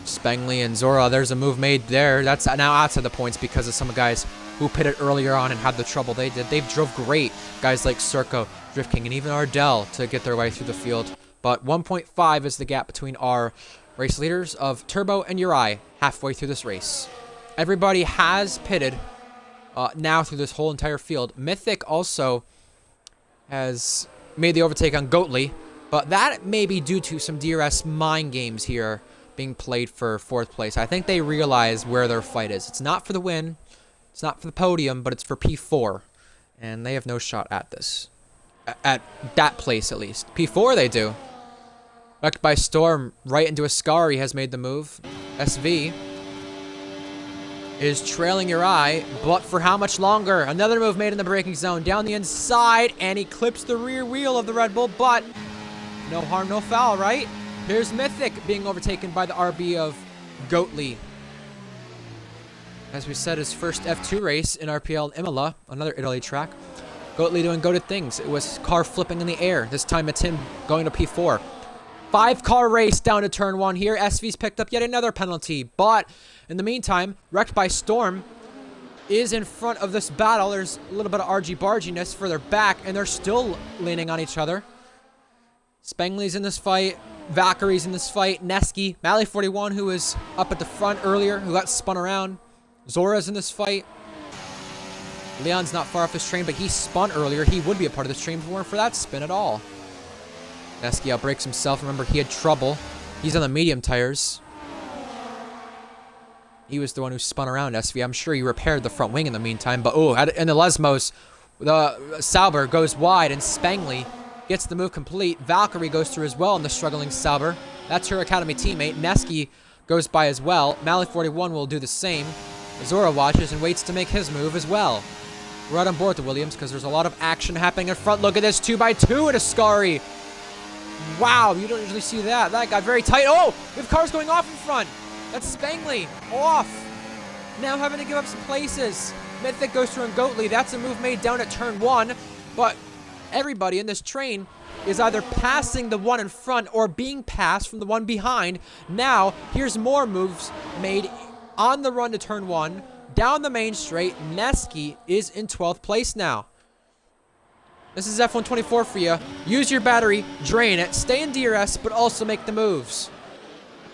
Spangley and Zora, there's a move made there. That's now outside the points because of some guys who pitted earlier on and had the trouble they did. They've drove great. Guys like Circo, Drift King, and even Ardell to get their way through the field. But 1.5 is the gap between our race leaders of Turbo and Uri halfway through this race. Everybody has pitted now through this whole entire field. Mythic also has made the overtake on Goatley, but that may be due to some DRS mind games here being played for 4th place. I think they realize where their fight is. It's not for the win, it's not for the podium, but it's for P4, and they have no shot at this. At that place, at least. P4 they do. Wrecked by Storm, right into Ascari has made the move. SV is trailing Uri, but for how much longer? Another move made in the braking zone, down the inside, and he clips the rear wheel of the Red Bull, but no harm, no foul, right? Here's Mythic being overtaken by the RB of Goatley. As we said, his first F2 race in RPL Imola, another Italy track. Goatley doing goated things. It was car flipping in the air. This time it's him going to P4. 5-car race down to turn 1 here. SV's picked up yet another penalty, but in the meantime, Wrecked by Storm is in front of this battle. There's a little bit of argy-barginess further back, and they're still leaning on each other. Spangley's in this fight. Valkyrie's in this fight. Neski, Mally 41, who was up at the front earlier, who got spun around. Zora's in this fight. Leon's not far off this train, but he spun earlier. He would be a part of this train if it weren't for that spin at all. Neski outbreaks himself. Remember, he had trouble. He's on the medium tires. He was the one who spun around SV. I'm sure he repaired the front wing in the meantime. But, oh, in the Lesmos, the Sauber goes wide, and Spangley gets the move complete. Valkyrie goes through as well in the struggling Sauber. That's her Academy teammate. Neski goes by as well. Mally 41 will do the same. Zora watches and waits to make his move as well. We're right on board the Williams because there's a lot of action happening in front. Look at this 2x2 at Ascari. Wow, you don't usually see that. That got very tight. Oh, we have cars going off in front. That's Spangley. Off. Now having to give up some places. Mythic goes through on Goatley. That's a move made down at turn 1. But everybody in this train is either passing the one in front or being passed from the one behind. Now, here's more moves made on the run to turn 1. Down the main straight. Neski is in 12th place now. This is F124 for you. Use your battery, drain it, stay in DRS, but also make the moves.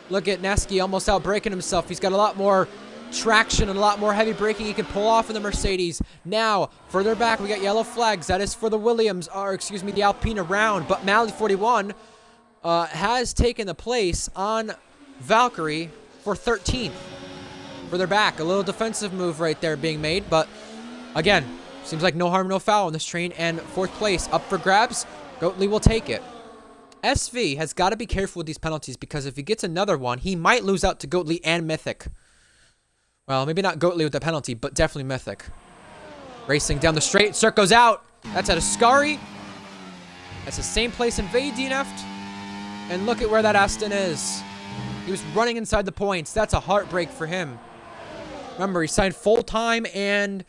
Look at Neski almost out braking himself. He's got a lot more traction and a lot more heavy braking he can pull off in the Mercedes. Now, further back, we got yellow flags. That is for the Williams, or excuse me, the Alpine around. But Mally 41 has taken the place on Valkyrie for 13th. Further back, a little defensive move right there being made, but again, seems like no harm, no foul in this train, and 4th place up for grabs. Goatley will take it. SV has got to be careful with these penalties because if he gets another one, he might lose out to Goatley and Mythic. Well, maybe not Goatley with the penalty, but definitely Mythic. Racing down the straight, Circo's out. That's at Ascari. That's the same place in DNF'd. And look at where that Aston is. He was running inside the points. That's a heartbreak for him. Remember, he signed full-time and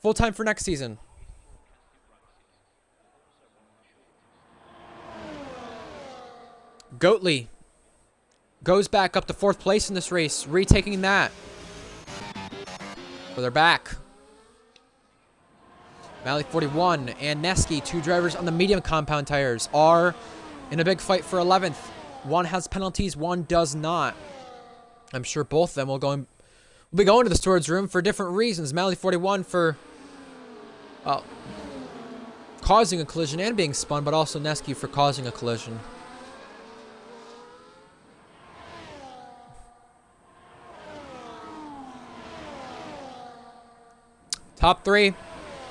full-time for next season. Goatley goes back up to 4th place in this race, retaking that. Further back, Mally 41 and Neski, 2 drivers on the medium compound tires, are in a big fight for 11th. One has penalties, one does not. I'm sure both of them will be going to the storage room for different reasons. Mally 41 for causing a collision and being spun, but also Neski for causing a collision. Top 3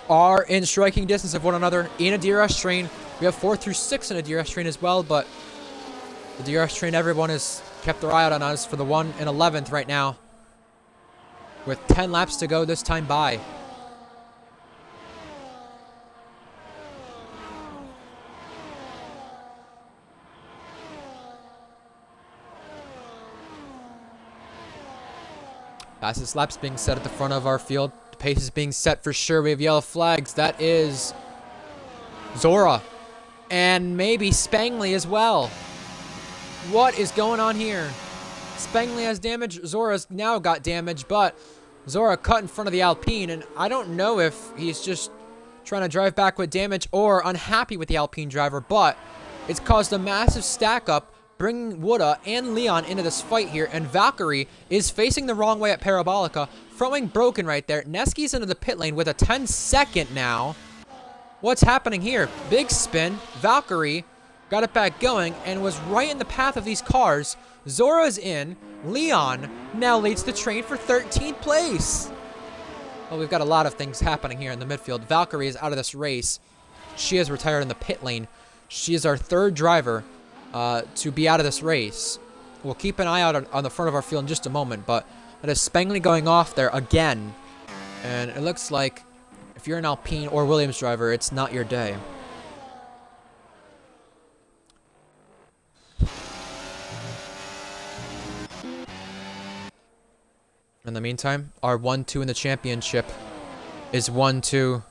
are in striking distance of one another in a DRS train. We have 4 through 6 in a DRS train as well, but the DRS train, everyone has kept their eye out on us for the 1 and 11th right now, with 10 laps to go this time by. Fastest laps being set at the front of our field. The pace is being set for sure. We have yellow flags. That is Zora. And maybe Spangley as well. What is going on here? Spangley has damage. Zora's now got damage, but Zora cut in front of the Alpine, and I don't know if he's just trying to drive back with damage or unhappy with the Alpine driver, but it's caused a massive stack up, bringing Woda and Leon into this fight here, and Valkyrie is facing the wrong way at Parabolica, throwing broken right there. Neski's into the pit lane with a 10-second now. What's happening here? Big spin. Valkyrie got it back going and was right in the path of these cars. Zora's in. Leon now leads the train for 13th place. Well, we've got a lot of things happening here in the midfield. Valkyrie is out of this race. She has retired in the pit lane. She is our third driver to be out of this race. We'll keep an eye out on the front of our field in just a moment, but that is Spengly going off there again. And it looks like if you're an Alpine or Williams driver, it's not your day. In the meantime, our 1-2 in the championship is 1-2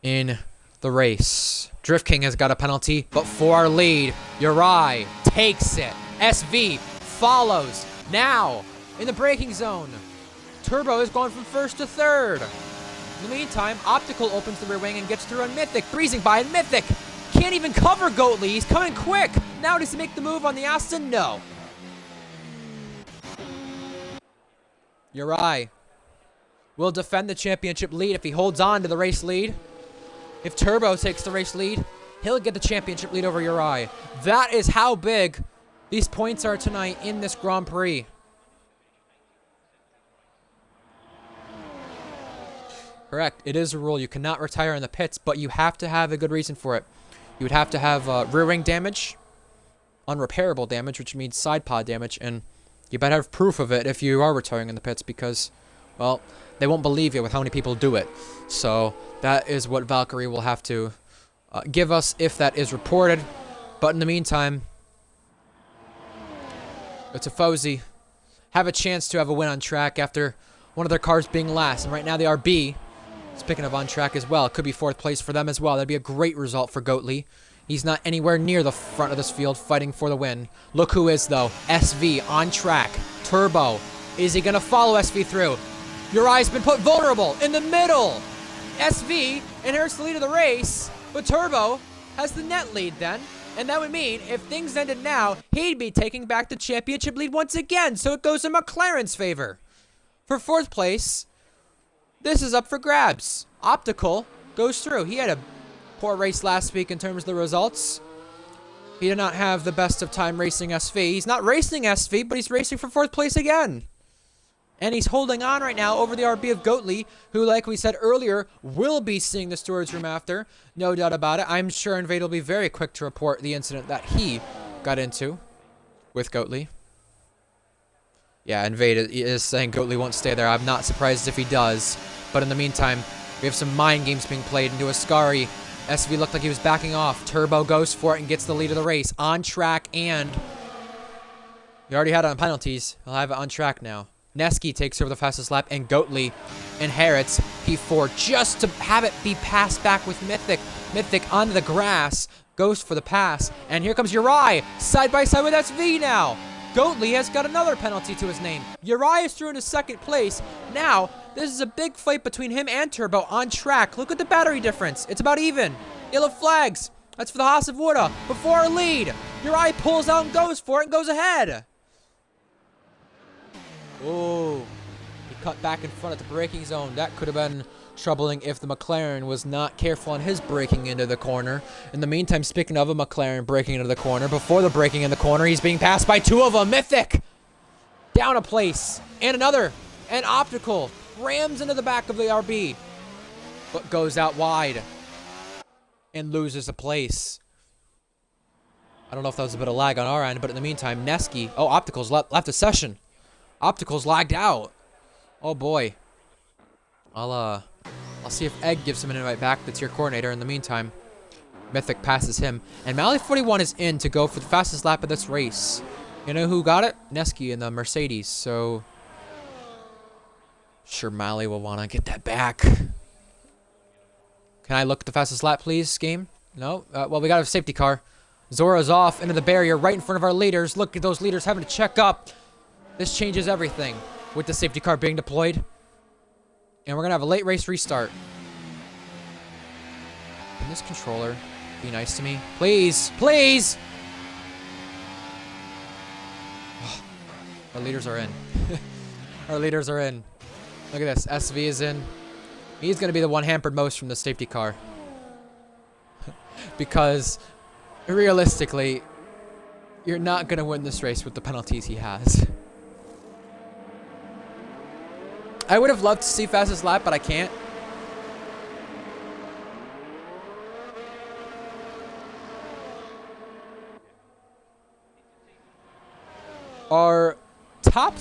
in the race. Drift King has got a penalty, but for our lead, Uri takes it. SV follows. Now, in the braking zone, Turbo is going from first to third. In the meantime, Optical opens the rear wing and gets through on Mythic. Breezing by, and Mythic can't even cover Goatly. He's coming quick. Now does he make the move on the Aston? No. Uri will defend the championship lead if he holds on to the race lead. If Turbo takes the race lead, he'll get the championship lead over Uri. That is how big these points are tonight in this Grand Prix. Correct. It is a rule. You cannot retire in the pits, but you have to have a good reason for it. You would have to have rear wing damage, unrepairable damage, which means side pod damage, and you better have proof of it if you are retiring in the pits because, well, they won't believe you with how many people do it. So that is what Valkyrie will have to give us if that is reported. But in the meantime, the Tifosi have a chance to have a win on track after one of their cars being last. And right now the RB is picking up on track as well. It could be 4th place for them as well. That'd be a great result for Goatly. He's not anywhere near the front of this field fighting for the win. Look who is, though. SV on track. Turbo. Is he going to follow SV through? Uri's been put vulnerable in the middle. SV inherits the lead of the race, but Turbo has the net lead then. And that would mean if things ended now, he'd be taking back the championship lead once again. So it goes in McLaren's favor. For 4th place, this is up for grabs. Optical goes through. He had a poor race last week in terms of the results. He did not have the best of time racing SV. He's not racing SV, but he's racing for 4th place again. And he's holding on right now over the RB of Goatly, who, like we said earlier, will be seeing the storage room after. No doubt about it. I'm sure Invade will be very quick to report the incident that he got into with Goatly. Yeah, Invade is saying Goatly won't stay there. I'm not surprised if he does. But in the meantime, we have some mind games being played into Ascari. SV looked like he was backing off. Turbo goes for it and gets the lead of the race. On track, and he already had it on penalties. He'll have it on track now. Neski takes over the fastest lap, and Goatly inherits P4 just to have it be passed back with Mythic. Mythic on the grass goes for the pass, and here comes Uri side by side with SV now. Goatly has got another penalty to his name. Uri is through into 2nd place. Now, this is a big fight between him and Turbo on track. Look at the battery difference. It's about even. Yellow flags. That's for the Haas of Woda. Before our lead, Uri pulls out and goes for it and goes ahead. Oh, he cut back in front at the braking zone. That could have been troubling if the McLaren was not careful on his braking into the corner. In the meantime, speaking of a McLaren braking into the corner, before the braking in the corner, he's being passed by 2 of them. Mythic down a place, and another, and Optical rams into the back of the RB, but goes out wide and loses a place. I don't know if that was a bit of lag on our end, but in the meantime, Neski, oh, Optical's left a session. Optical's lagged out. Oh boy. I'll see if Egg gives him an invite back, the tier coordinator. In the meantime, Mythic passes him, and Mally 41 is in to go for the fastest lap of this race. You know who got it? Neski in the Mercedes. So sure, Mally will want to get that back. Can I look at the fastest lap, please, game? No? Well, we got a safety car. Zora's off into the barrier right in front of our leaders. Look at those leaders having to check up. This changes everything. with the safety car being deployed. And we're going to have a late race restart. Can this controller be nice to me? Please, please! Our leaders are in. Our leaders are in. Look at this. SV is in. He's going to be the one hampered most from the safety car. Because, realistically, you're not going to win this race with the penalties he has. I would have loved to see fastest lap, but I can't. Our top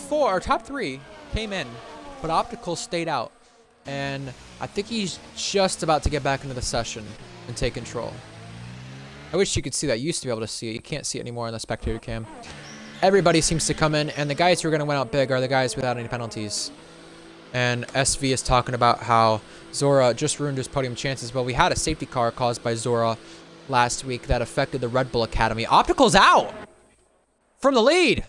three came in, but Optical stayed out. And I think he's just about to get back into the session and take control. I wish you could see that. You used to be able to see it. You can't see it anymore on the spectator cam. Everybody seems to come in, and the guys who are going to win out big are the guys without any penalties. And SV is talking about how Zora just ruined his podium chances. Well, we had a safety car caused by Zora last week that affected the Red Bull Academy. Optical's out from the lead.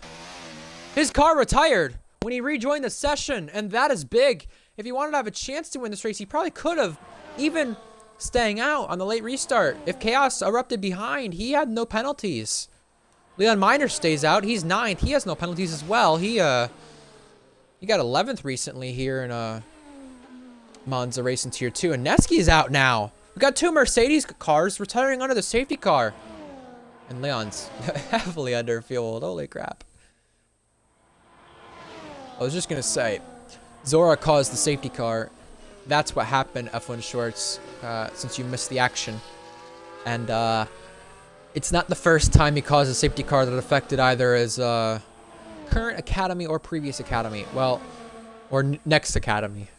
His car retired when he rejoined the session, and that is big. If he wanted to have a chance to win this race, he probably could have, even staying out on the late restart. If Chaos erupted behind, he had no penalties. Leon Miner stays out. He's 9th. He has no penalties as well. He got 11th recently here in Monza Racing Tier 2. And Neski's out now. We got 2 Mercedes cars retiring under the safety car. And Leon's heavily underfueled. Holy crap. I was just going to say, Zora caused the safety car. That's what happened, F1 Shorts, since you missed the action. And it's not the first time he caused a safety car that affected either his current academy or previous academy. Well, or next academy.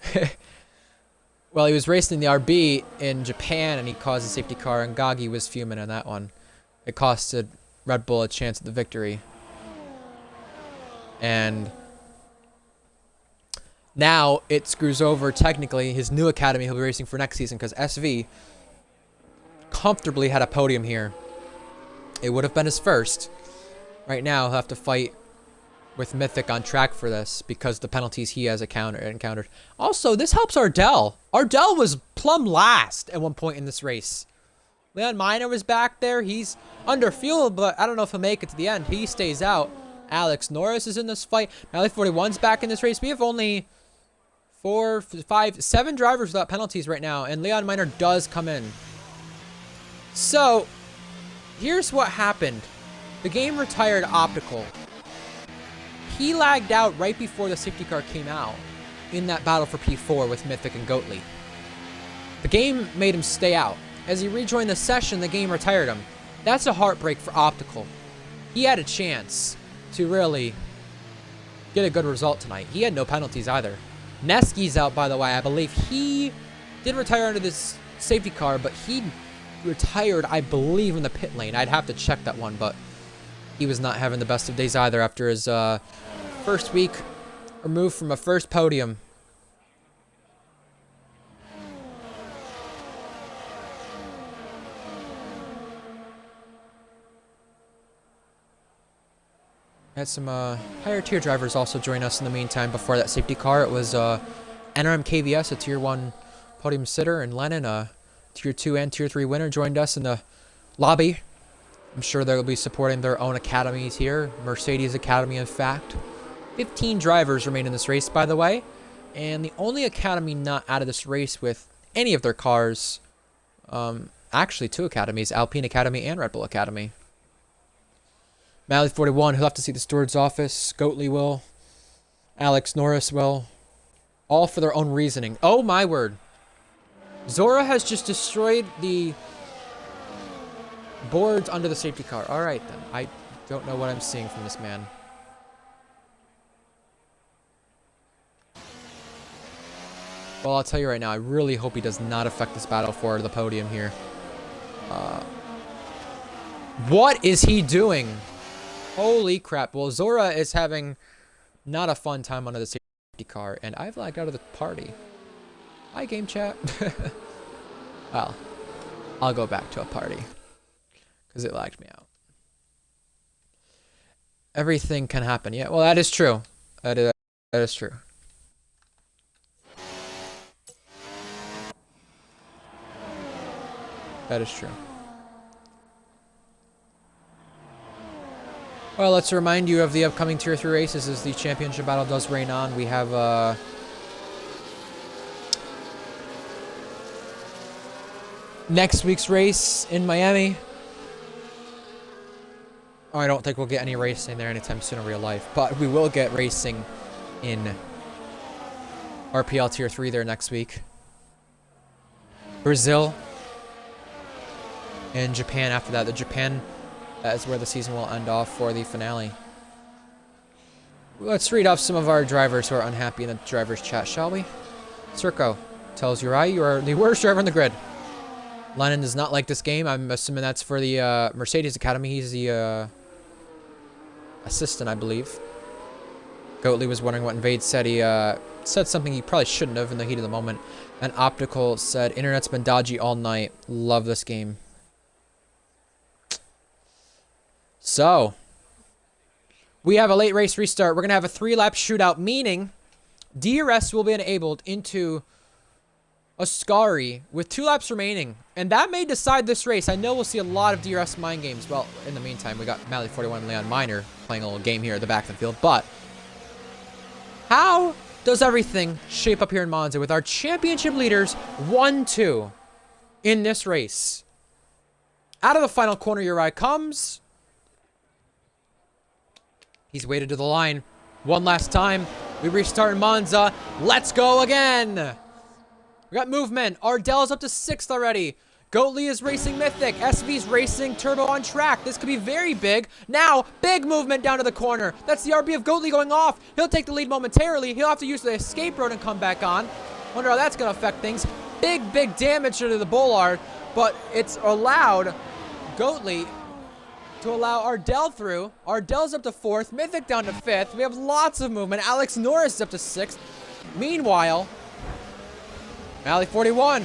Well, he was racing the RB in Japan, and he caused a safety car, and Gagi was fuming on that one. It costed Red Bull a chance at the victory. And now it screws over, technically, his new academy he'll be racing for next season, because SV comfortably had a podium here. It would have been his first. Right now, he'll have to fight with Mythic on track for this because the penalties he has encountered. Also, this helps Ardell. Ardell was plumb last at one point in this race. Leon Miner was back there. He's under fuel, but I don't know if he'll make it to the end. He stays out. Alex Norris is in this fight. Mally 41's back in this race. We have only 4, 5, 7 drivers without penalties right now, and Leon Miner does come in. So, here's what happened. The game retired Optical. He lagged out right before the safety car came out in that battle for P4 with Mythic and Goatley. The game made him stay out. As he rejoined the session, the game retired him. That's a heartbreak for Optical. He had a chance to really get a good result tonight. He had no penalties either. Neski's out, by the way. I believe he did retire under this safety car, but he retired, I believe, in the pit lane. I'd have to check that one, but he was not having the best of days either after his first week removed from a first podium. Had some higher tier drivers also join us in the meantime before that safety car. It was NRM KVS, a tier 1 podium sitter, and Lennon, a tier 2 and tier 3 winner, joined us in the lobby. I'm sure they'll be supporting their own academies here. Mercedes Academy, in fact. 15 drivers remain in this race, by the way. And the only academy not out of this race with any of their cars, actually 2 academies, Alpine Academy and Red Bull Academy. Mally 41, he'll have to see the steward's office. Goatley will. Alex Norris will. All for their own reasoning. Oh my word. Zora has just destroyed the boards under the safety car. Alright then. I don't know what I'm seeing from this man. Well, I'll tell you right now, I really hope he does not affect this battle for the podium here. What is he doing? Holy crap. Well, Zora is having not a fun time under the safety car, and I've lagged out of the party. Hi, game chat. Well, I'll go back to a party because it lagged me out. Everything can happen. Yeah, well, that is true. That is That is true. That is true. Well, let's remind you of the upcoming Tier 3 races as the championship battle does reign on. We have, next week's race in Miami. Oh, I don't think we'll get any racing there anytime soon in real life, but we will get racing in RPL Tier 3 there next week. Brazil and Japan after that. The Japan is where the season will end off for the finale. Let's read off some of our drivers who are unhappy in the drivers chat, shall we? Circo tells Uri, you are the worst driver on the grid. Lennon does not like this game. I'm assuming that's for the Mercedes Academy. He's the assistant, I believe. Goatley was wondering what Invade said. He said something he probably shouldn't have in the heat of the moment. And Optical said, internet's been dodgy all night. Love this game. So, we have a late race restart. We're going to have a 3-lap shootout, meaning DRS will be enabled into Ascari with 2 laps remaining. And that may decide this race. I know we'll see a lot of DRS mind games. Well, in the meantime, we got Mally41 and Leon Miner playing a little game here at the back of the field. But how does everything shape up here in Monza with our championship leaders 1-2 in this race? Out of the final corner, Uri comes. He's waited to the line one last time. We restart in Monza. Let's go again. We got movement. Ardell's up to 6th already. Goatley is racing Mythic. SV's racing Turbo on track. This could be very big. Now, big movement down to the corner. That's the RB of Goatley going off. He'll take the lead momentarily. He'll have to use the escape road and come back on. Wonder how that's going to affect things. Big damage to the Bollard, but it's allowed Goatley to allow Ardell through. Ardell's up to 4th. Mythic down to 5th. We have lots of movement. Alex Norris is up to 6th. Meanwhile, Mally41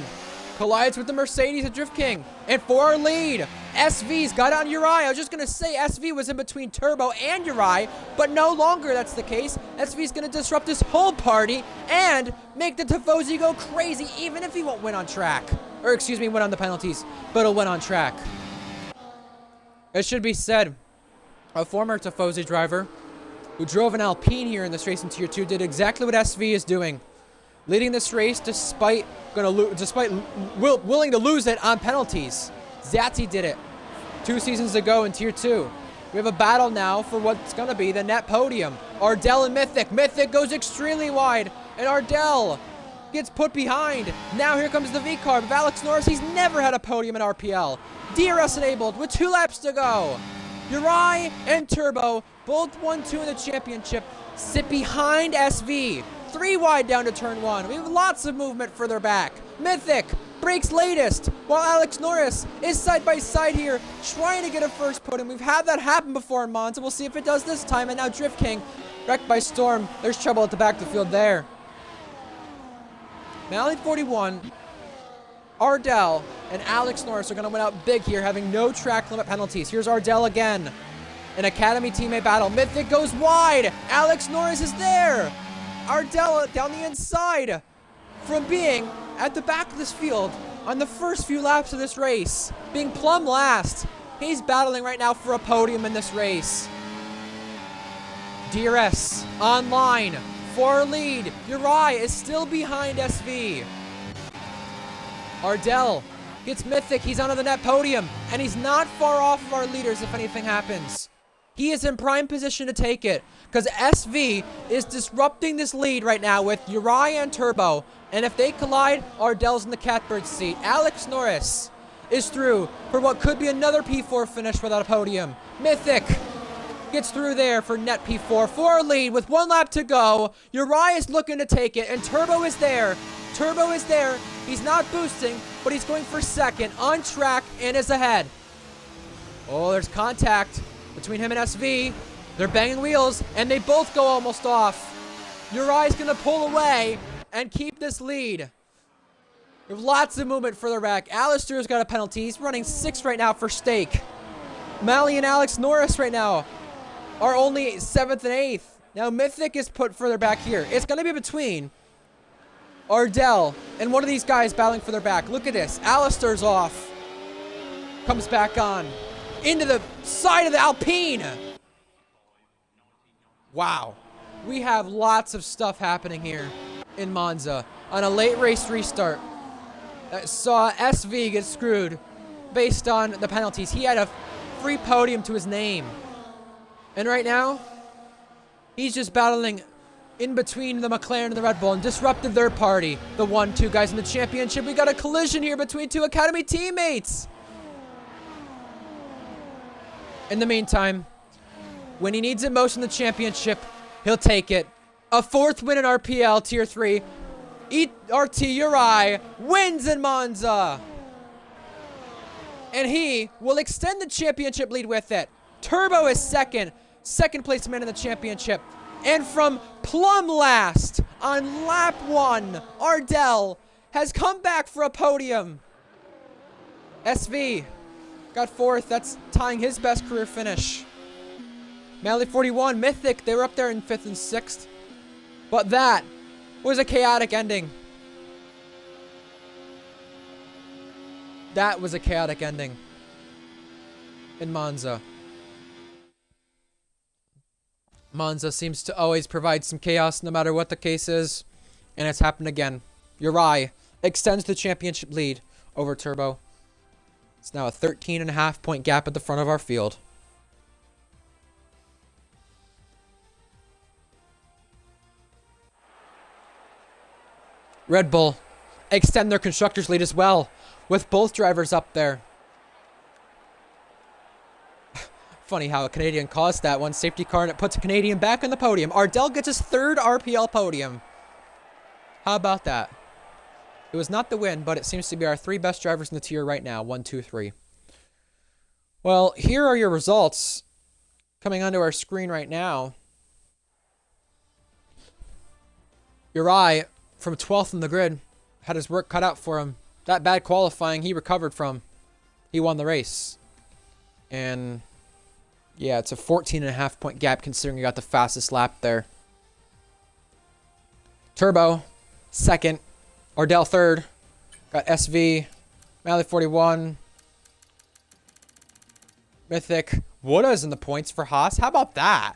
collides with the Mercedes at Drift King. And for our lead, SV's got on Uri. I was just going to say SV was in between Turbo and Uri, but no longer that's the case. SV's going to disrupt this whole party and make the Tifosi go crazy, even if he won't win on track. Or excuse me, win on the penalties, but he'll win on track. It should be said, a former Tifosi driver who drove an Alpine here in this race in Tier 2 did exactly what SV is doing. Leading this race despite willing to lose it on penalties. Zazzi did it 2 seasons ago in Tier 2. We have a battle now for what's going to be the net podium. Ardell and Mythic. Mythic goes extremely wide, and Ardell gets put behind. Now here comes the V-Carb of Alex Norris. He's never had a podium in RPL. DRS enabled with 2 laps to go. Uri and Turbo, both 1-2 in the championship, sit behind SV. 3 wide down to turn 1. We have lots of movement further back. Mythic breaks latest, while Alex Norris is side by side here, trying to get a first podium. We've had that happen before in Monza. We'll see if it does this time. And now Drift King, wrecked by Storm. There's trouble at the back of the field there. Mally41, Ardell, and Alex Norris are going to win out big here, having no track limit penalties. Here's Ardell again. An Academy teammate battle. Mythic goes wide. Alex Norris is there. Ardell down the inside from being at the back of this field on the first few laps of this race, being plumb last. He's battling right now for a podium in this race. DRS online for lead. Uri is still behind SV. Ardell gets Mythic. He's onto the net podium, and he's not far off of our leaders if anything happens. He is in prime position to take it, because SV is disrupting this lead right now with Uri and Turbo. And if they collide, Ardell's in the catbird seat. Alex Norris is through for what could be another P4 finish without a podium. Mythic gets through there for net P4 for a lead with 1 lap to go. Uri is looking to take it, and Turbo is there. Turbo is there. He's not boosting, but he's going for 2nd on track and is ahead. Oh, there's contact between him and SV. They're banging wheels, and they both go almost off. Uri's going to pull away and keep this lead. We have lots of movement further back. Alistair's got a penalty. He's running 6th right now for stake. Mally and Alex Norris right now are only 7th and 8th. Now Mythic is put further back here. It's going to be between Ardell and one of these guys battling for their back. Look at this. Alistair's off. Comes back on. Into the side of the Alpine. Wow. We have lots of stuff happening here in Monza on a late race restart that saw SV get screwed based on the penalties. He had a free podium to his name. And right now, he's just battling in between the McLaren and the Red Bull and disrupted their party. The 1-2 guys in the championship. We got a collision here between two Academy teammates. In the meantime, when he needs it most in the championship, he'll take it. A 4th win in RPL Tier 3. RT Uri wins in Monza. And he will extend the championship lead with it. Turbo is second place man in the championship. And from plumb last on lap 1, Ardell has come back for a podium. SV got 4th. That's tying his best career finish. Mally 41, Mythic, they were up there in 5th and 6th. But that was a chaotic ending. That was a chaotic ending in Monza. Monza seems to always provide some chaos no matter what the case is. And it's happened again. Uri extends the championship lead over Turbo. It's now a 13.5 point gap at the front of our field. Red Bull extend their constructors lead as well, with both drivers up there. Funny how a Canadian caused that one safety car and it puts a Canadian back on the podium. Ardell gets his 3rd RPL podium. How about that? It was not the win, but it seems to be our 3 best drivers in the tier right now. 1, 2, 3. Well, here are your results coming onto our screen right now. Uri, from 12th in the grid, had his work cut out for him. That bad qualifying he recovered from. He won the race. And yeah, it's a 14.5 point gap considering he got the fastest lap there. Turbo, 2nd. Ardell 3rd. Got SV. Mally 41. Mythic. Wooda's in the points for Haas. How about that?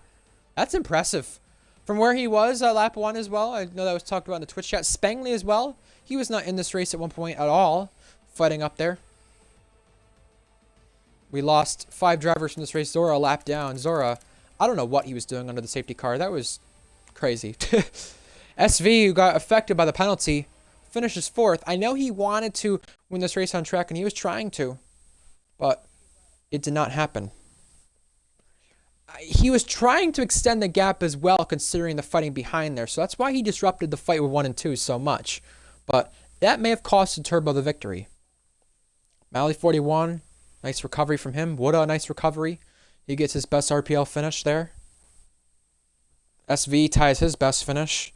That's impressive. From where he was lap 1 as well. I know that was talked about in the Twitch chat. Spangley as well. He was not in this race at one point at all. Fighting up there. We lost 5 drivers from this race. Zora a lap down. Zora, I don't know what he was doing under the safety car. That was crazy. SV, who got affected by the penalty, finishes 4th. I know he wanted to win this race on track, and he was trying to. But it did not happen. He was trying to extend the gap as well, considering the fighting behind there. So that's why he disrupted the fight with 1 and 2 so much. But that may have costed Turbo the victory. Mally 41, nice recovery from him. Wooda, a nice recovery. He gets his best RPL finish there. SV ties his best finish.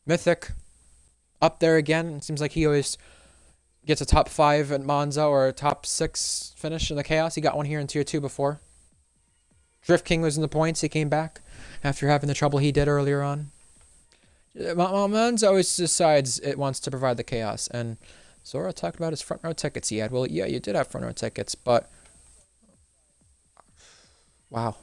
Mythic, up there again. It seems like he always gets a top 5 at Monza or a top 6 finish in the chaos. He got one here in Tier 2 before. Drift King was in the points. He came back after having the trouble he did earlier on. Monza always decides it wants to provide the chaos. And Zora talked about his front row tickets he had. Well, yeah, you did have front row tickets, but wow.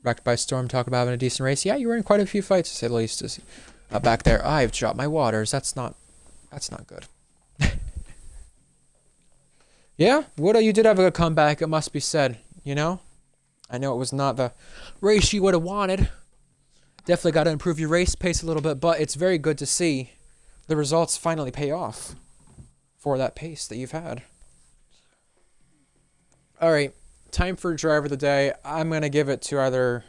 Wrecked by Storm, talk about having a decent race. Yeah, you were in quite a few fights, to say the least. Back there, I've dropped my waters. That's not good. Yeah, Wooda, you did have a good comeback, it must be said, you know? I know it was not the race you would have wanted. Definitely got to improve your race pace a little bit, but it's very good to see the results finally pay off for that pace that you've had. All right, time for driver of the day. I'm going to give it to either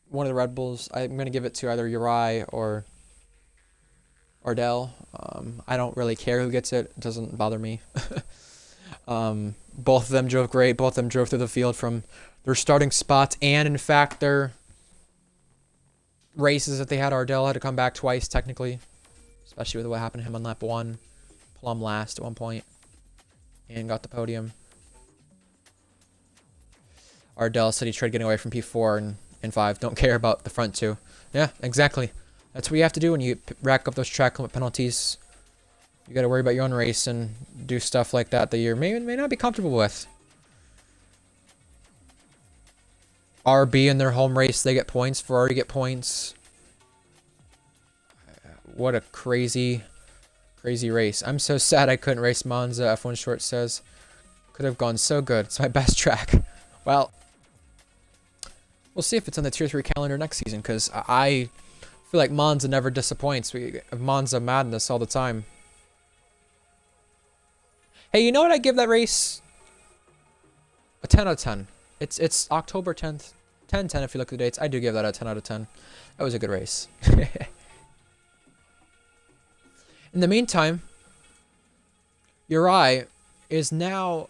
one of the Red Bulls. I'm going to give it to either Uri or Ardell. I don't really care who gets it. It doesn't bother me. Both of them drove great. Both of them drove through the field from their starting spots, and in fact their races that they had. Ardell had to come back twice technically, especially with what happened to him on lap 1. Plumb last at one point and got the podium. Ardell said he tried getting away from P4 and 5. Don't care about the front two. Yeah, exactly. That's what you have to do when you rack up those track limit penalties. You got to worry about your own race and do stuff like that that you may not be comfortable with. RB in their home race, they get points. Ferrari get points. What a crazy race. I'm so sad I couldn't race Monza, F1 Short says. Could have gone so good. It's my best track. Well, we'll see if it's on the Tier 3 calendar next season, because I feel like Monza never disappoints. We have Monza madness all the time. Hey, you know what I give that race? A 10 out of 10. It's October 10th. 10-10 if you look at the dates. I do give that a 10 out of 10. That was a good race. In the meantime, Uri is now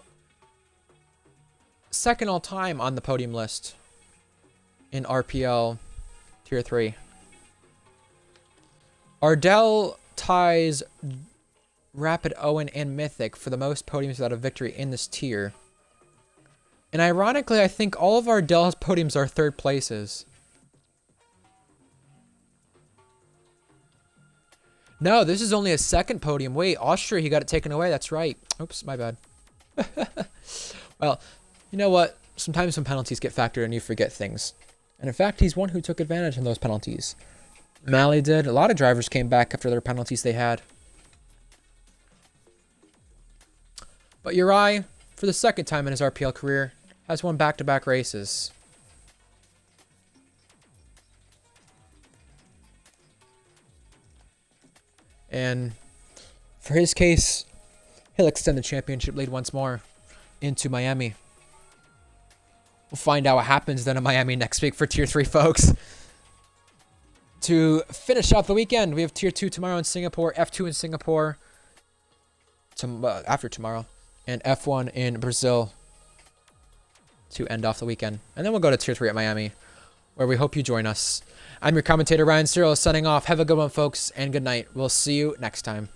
second all time on the podium list in RPL Tier 3. Ardell ties Rapid Owen and Mythic for the most podiums without a victory in this tier. And ironically, I think all of Ardell's podiums are third places. No, this is only a second podium. Wait, Austria, he got it taken away. That's right. Oops, my bad. Well, you know what? Sometimes when penalties get factored in, you forget things. And in fact, he's one who took advantage of those penalties. Malley did. A lot of drivers came back after their penalties they had. But Uri, for the second time in his RPL career, has won back-to-back races. And for his case, he'll extend the championship lead once more into Miami. We'll find out what happens then in Miami next week for Tier 3, folks. To finish off the weekend, we have Tier 2 tomorrow in Singapore, F2 in Singapore after tomorrow, and F1 in Brazil to end off the weekend. And then we'll go to Tier 3 at Miami, where we hope you join us. I'm your commentator, Ryan Searles, signing off. Have a good one, folks, and good night. We'll see you next time.